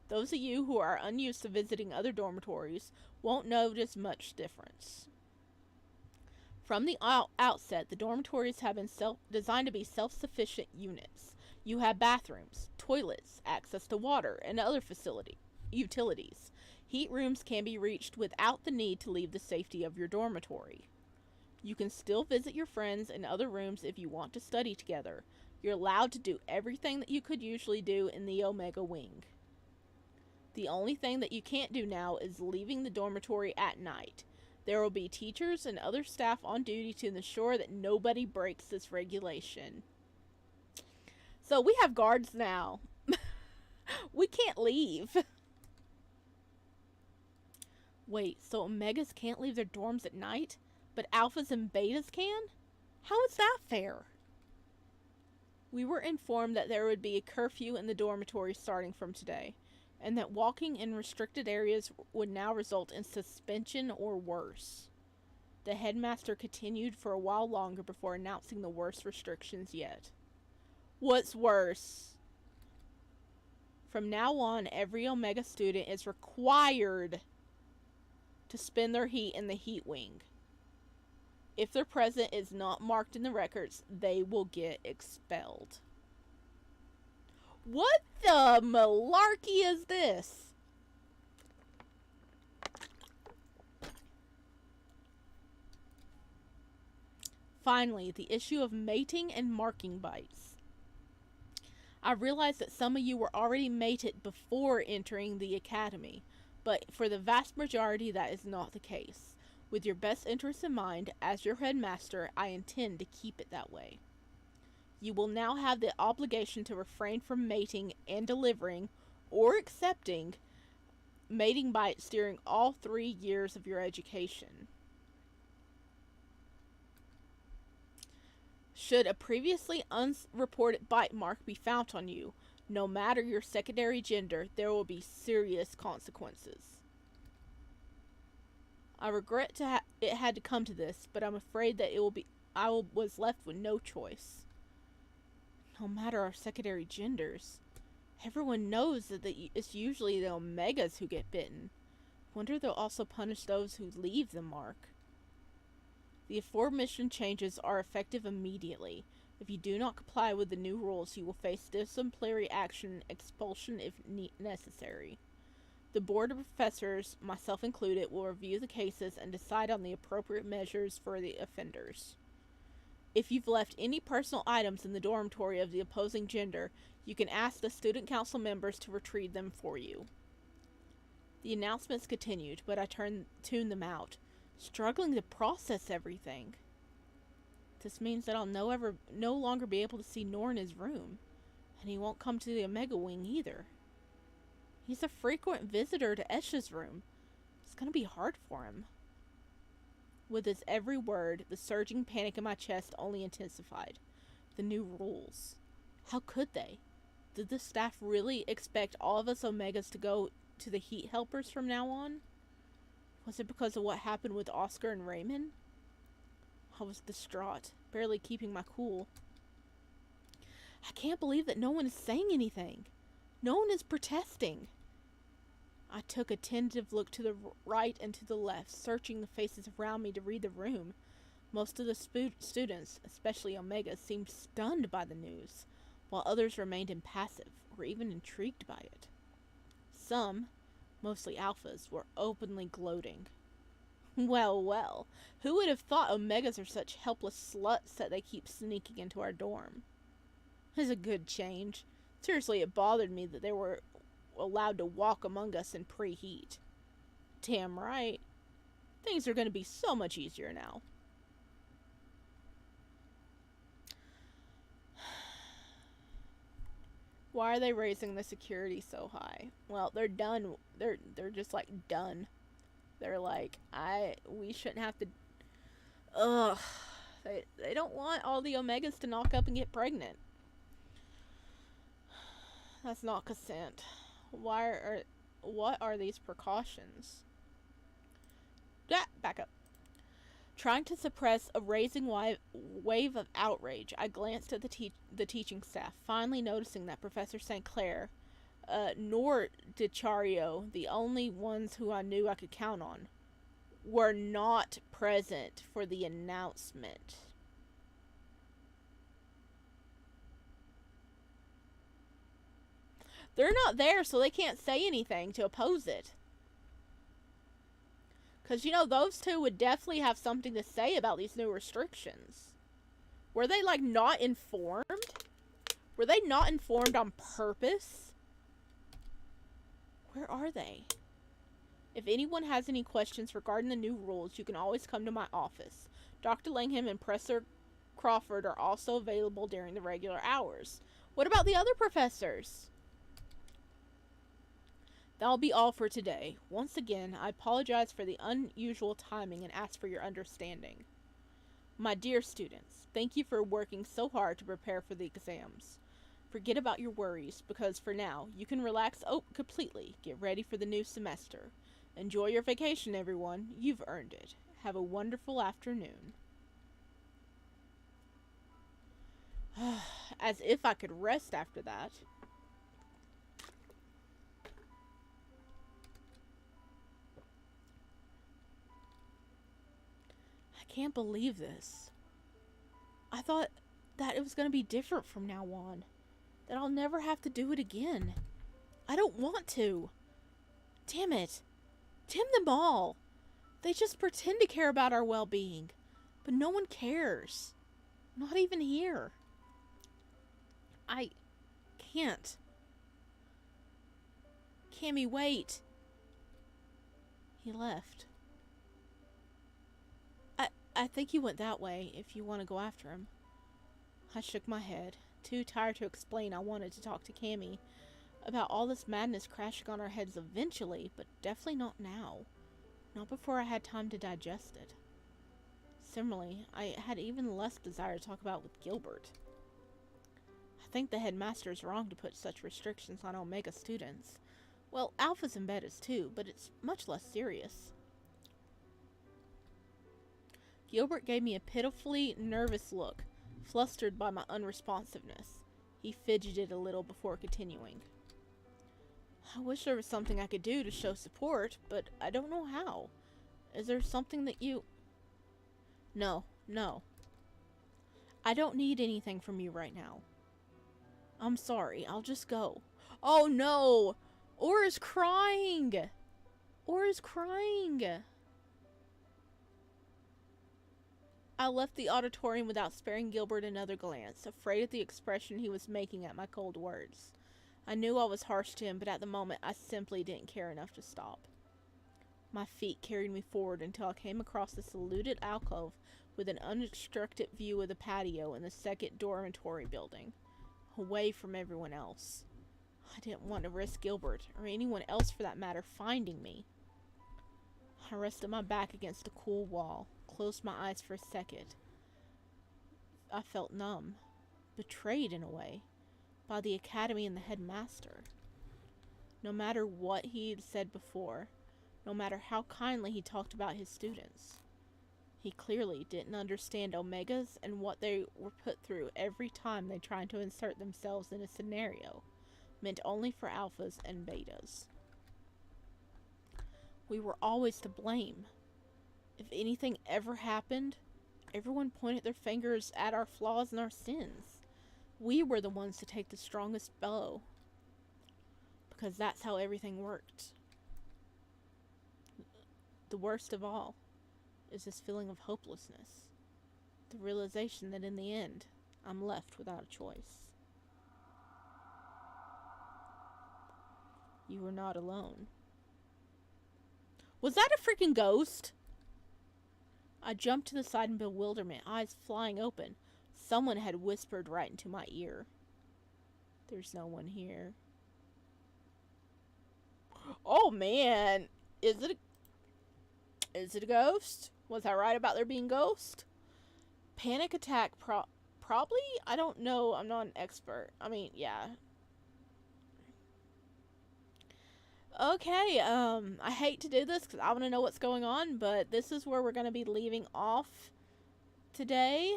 Those of you who are unused to visiting other dormitories won't notice much difference. From the outset, the dormitories have been designed to be self-sufficient units. You have bathrooms, toilets, access to water, and other utilities. Heat rooms can be reached without the need to leave the safety of your dormitory. You can still visit your friends in other rooms if you want to study together. You're allowed to do everything that you could usually do in the Omega Wing. The only thing that you can't do now is leaving the dormitory at night. There will be teachers and other staff on duty to ensure that nobody breaks this regulation. So we have guards now. We can't leave. Wait, so Omegas can't leave their dorms at night, but Alphas and Betas can? How is that fair? We were informed that there would be a curfew in the dormitory starting from today, and that walking in restricted areas would now result in suspension or worse. The headmaster continued for a while longer before announcing the worst restrictions yet. What's worse? From now on, every Omega student is required to spend their heat in the heat wing. If their presence is not marked in the records, they will get expelled. What the malarkey is this? Finally, the issue of mating and marking bites. I realize that some of you were already mated before entering the academy, but for the vast majority that is not the case. With your best interests in mind, as your headmaster, I intend to keep it that way. You will now have the obligation to refrain from mating and delivering, or accepting, mating bites during all 3 years of your education. Should a previously unreported bite mark be found on you, no matter your secondary gender, there will be serious consequences. I regret it had to come to this, but I'm afraid that I was left with no choice. No matter our secondary genders, everyone knows that it's usually the Omegas who get bitten. Wonder they'll also punish those who leave the mark. The aforementioned changes are effective immediately. If you do not comply with the new rules, you will face disciplinary action and expulsion if necessary. The board of professors, myself included, will review the cases and decide on the appropriate measures for the offenders. If you've left any personal items in the dormitory of the opposing gender, you can ask the student council members to retrieve them for you. The announcements continued, but I tuned them out, struggling to process everything. This means that I'll no longer be able to see Nor in his room, and he won't come to the Omega Wing either. He's a frequent visitor to Esha's room. It's gonna be hard for him. With his every word, the surging panic in my chest only intensified. The new rules. How could they? Did the staff really expect all of us Omegas to go to the heat helpers from now on? Was it because of what happened with Oscar and Raymond? I was distraught, barely keeping my cool. I can't believe that no one is saying anything. No one is protesting. I took a tentative look to the right and to the left, searching the faces around me to read the room. Most of the students, especially Omega, seemed stunned by the news, while others remained impassive or even intrigued by it. Some, mostly Alphas, were openly gloating. Well, well, who would have thought Omegas are such helpless sluts that they keep sneaking into our dorm? It's a good change. Seriously, it bothered me that they were allowed to walk among us in preheat. Damn right. Things are going to be so much easier now. Why are they raising the security so high? Well, they're done. They're just like done. They're like, we shouldn't have to. Ugh. They don't want all the Omegas to knock up and get pregnant. That's not consent. What are these precautions? Back up. Trying to suppress a rising wave of outrage, I glanced at the teaching staff, finally noticing that Professor St. Clair, nor DiCario, the only ones who I knew I could count on, were not present for the announcement. They're not there, so they can't say anything to oppose it. Because, those two would definitely have something to say about these new restrictions. Were they, not informed? Were they not informed on purpose? Where are they? If anyone has any questions regarding the new rules, you can always come to my office. Dr. Langham and Professor Crawford are also available during the regular hours. What about the other professors? That'll be all for today. Once again, I apologize for the unusual timing and ask for your understanding. My dear students, thank you for working so hard to prepare for the exams. Forget about your worries, because for now, you can relax completely. Get ready for the new semester. Enjoy your vacation, everyone. You've earned it. Have a wonderful afternoon. As if I could rest after that. I can't believe this. I thought that it was going to be different from now on. That I'll never have to do it again. I don't want to. Damn it. Damn them all. They just pretend to care about our well-being. But no one cares. Not even here. I can't. Cammy, wait. He left. I think he went that way, if you want to go after him. I shook my head, too tired to explain I wanted to talk to Cammy about all this madness crashing on our heads eventually, but definitely not now. Not before I had time to digest it. Similarly, I had even less desire to talk about with Gilbert. I think the headmaster is wrong to put such restrictions on Omega students. Well, Alphas and Betas too, but it's much less serious. Gilbert gave me a pitifully nervous look, flustered by my unresponsiveness. He fidgeted a little before continuing. I wish there was something I could do to show support, but I don't know how. Is there something that you... No. I don't need anything from you right now. I'm sorry, I'll just go. Oh no! Aura's crying! Aura's crying! I left the auditorium without sparing Gilbert another glance, afraid of the expression he was making at my cold words. I knew I was harsh to him, but at the moment I simply didn't care enough to stop. My feet carried me forward until I came across the secluded alcove with an unobstructed view of the patio and the second dormitory building, away from everyone else. I didn't want to risk Gilbert, or anyone else for that matter, finding me. I rested my back against a cool wall, closed my eyes for a second. I felt numb, betrayed in a way, by the academy and the headmaster. No matter what he had said before, no matter how kindly he talked about his students, he clearly didn't understand Omegas and what they were put through every time they tried to insert themselves in a scenario meant only for Alphas and Betas. We were always to blame. If anything ever happened, everyone pointed their fingers at our flaws and our sins. We were the ones to take the strongest blow, because that's how everything worked. The worst of all is this feeling of hopelessness, the realization that in the end, I'm left without a choice. You were not alone. Was that a freaking ghost? I jumped to the side in bewilderment, eyes flying open. Someone had whispered right into my ear. There's no one here. Oh man, is it a ghost? Was I right about there being ghosts? Panic attack probably? I don't know, I'm not an expert. I mean, yeah. Okay, I hate to do this because I want to know what's going on, but this is where we're going to be leaving off today.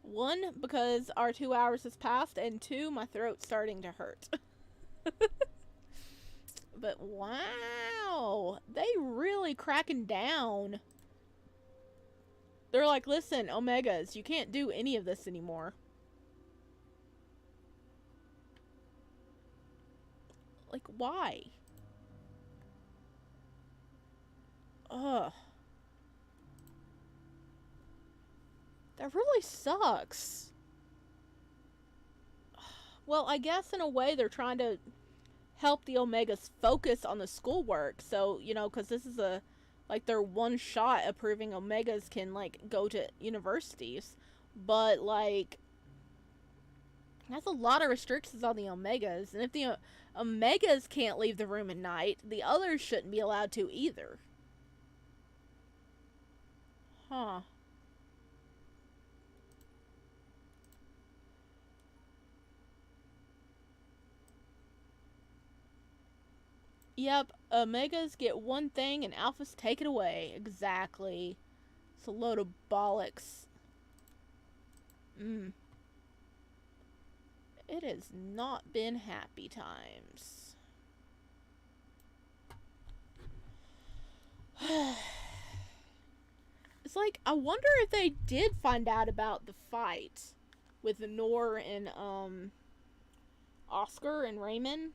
One, because our 2 hours has passed, and two, my throat's starting to hurt. But wow, they really cracking down. They're like, listen, Omegas, you can't do any of this anymore. Like, why? Ugh. That really sucks. Well, I guess in a way they're trying to help the Omegas focus on the schoolwork. So, you know, because this is like their one shot at proving Omegas can, like, go to universities. But, like, that's a lot of restrictions on the Omegas. And if the Omegas can't leave the room at night, the others shouldn't be allowed to either. Huh. Yep, Omegas get one thing and Alphas take it away. Exactly. It's a load of bollocks. It has not been happy times. It's like, I wonder if they did find out about the fight with Nor and Oscar and Raymond.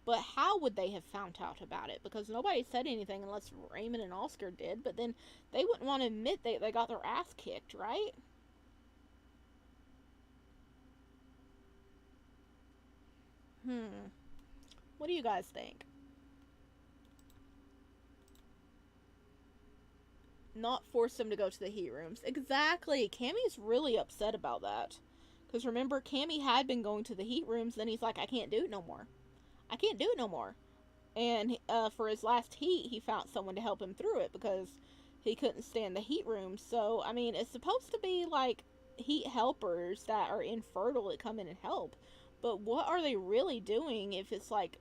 But how would they have found out about it? Because nobody said anything unless Raymond and Oscar did. But then they wouldn't want to admit they got their ass kicked, right? What do you guys think? Not force them to go to the heat rooms. Exactly. Cammy's really upset about that. Because remember, Cammy had been going to the heat rooms, then he's like, I can't do it no more. I can't do it no more. And for his last heat, he found someone to help him through it because he couldn't stand the heat room. So, I mean, it's supposed to be like heat helpers that are infertile that come in and help. But what are they really doing if it's like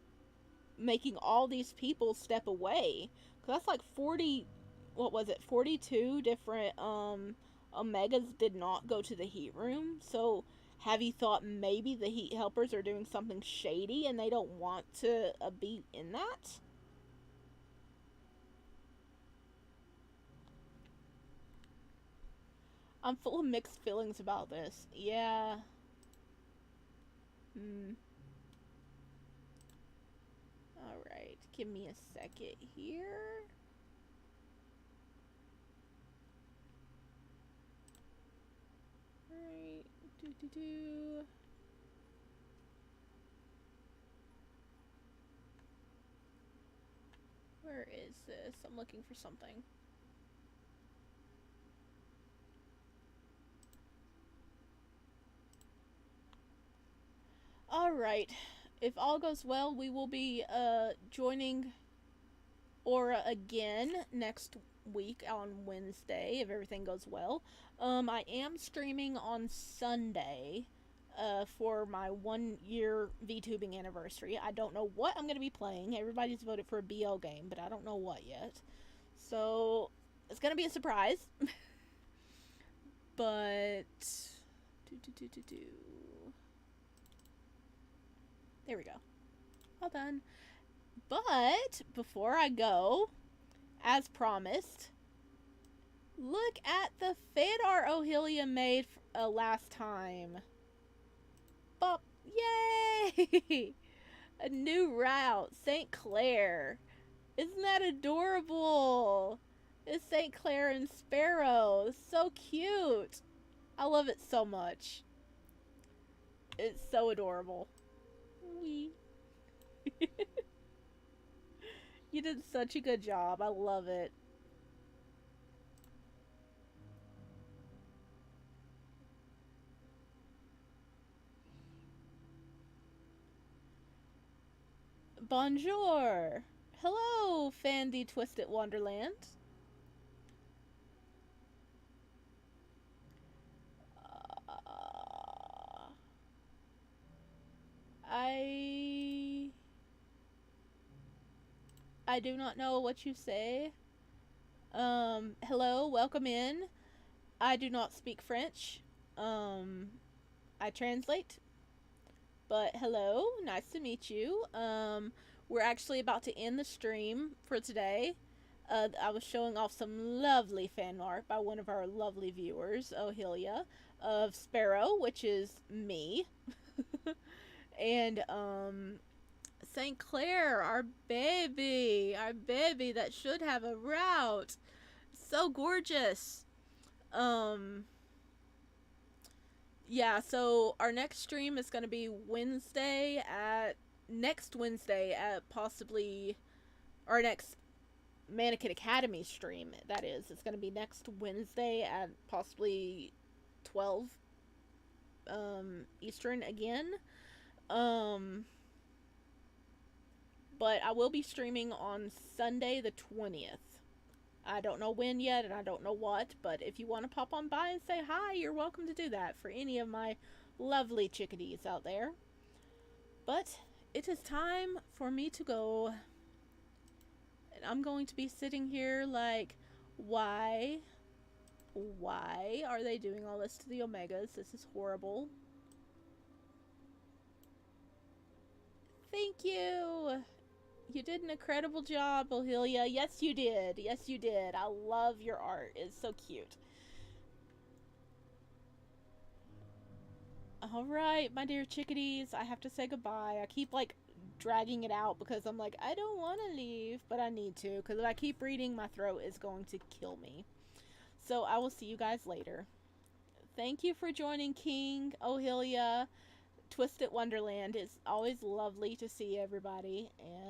making all these people step away? Because that's like 40, what was it, 42 different Omegas did not go to the heat room. So, have you thought maybe the heat helpers are doing something shady and they don't want to be in that? I'm full of mixed feelings about this. Yeah. Hmm. Alright. Give me a second here. Alright. Do. Where is this? I'm looking for something. Alright. If all goes well, we will be joining Aura again next week on Wednesday, if everything goes well. I am streaming on Sunday for my 1 year VTubing anniversary. I don't know what I'm going to be playing. Everybody's voted for a BL game, but I don't know what yet. So it's going to be a surprise. But. There we go. All done. But before I go, as promised, look at the fan art Ohilia made last time. Bop! Yay! A new route, St. Clair. Isn't that adorable? It's St. Clair and Sparrow. So cute. I love it so much. It's so adorable. Wee. You did such a good job. I love it. Bonjour. Hello, Fandy Twisted Wonderland. I do not know what you say. Hello, welcome in. I do not speak French. Um, I translate, but hello, nice to meet you. We're actually about to end the stream for today. I was showing off some lovely fan art by one of our lovely viewers, Ohelia, of Sparrow, which is me, and St. Clair, our baby that should have a route. So gorgeous. Um, yeah, so our next stream is going to be next Wednesday at possibly our next Mannequin Academy stream. That is, it's going to be next Wednesday at possibly 12 Eastern again. Um, but I will be streaming on Sunday the 20th. I don't know when yet, and I don't know what, but if you want to pop on by and say hi, you're welcome to do that for any of my lovely chickadees out there. But it is time for me to go, and I'm going to be sitting here like, why? Why are they doing all this to the Omegas? This is horrible. Thank you! You did an incredible job, Ohelia. Yes, you did. Yes, you did. I love your art. It's so cute. Alright, my dear chickadees, I have to say goodbye. I keep, like, dragging it out because I'm like, I don't want to leave, but I need to, because if I keep reading, my throat is going to kill me. So I will see you guys later. Thank you for joining King, Ohelia, Twisted Wonderland. It's always lovely to see everybody, and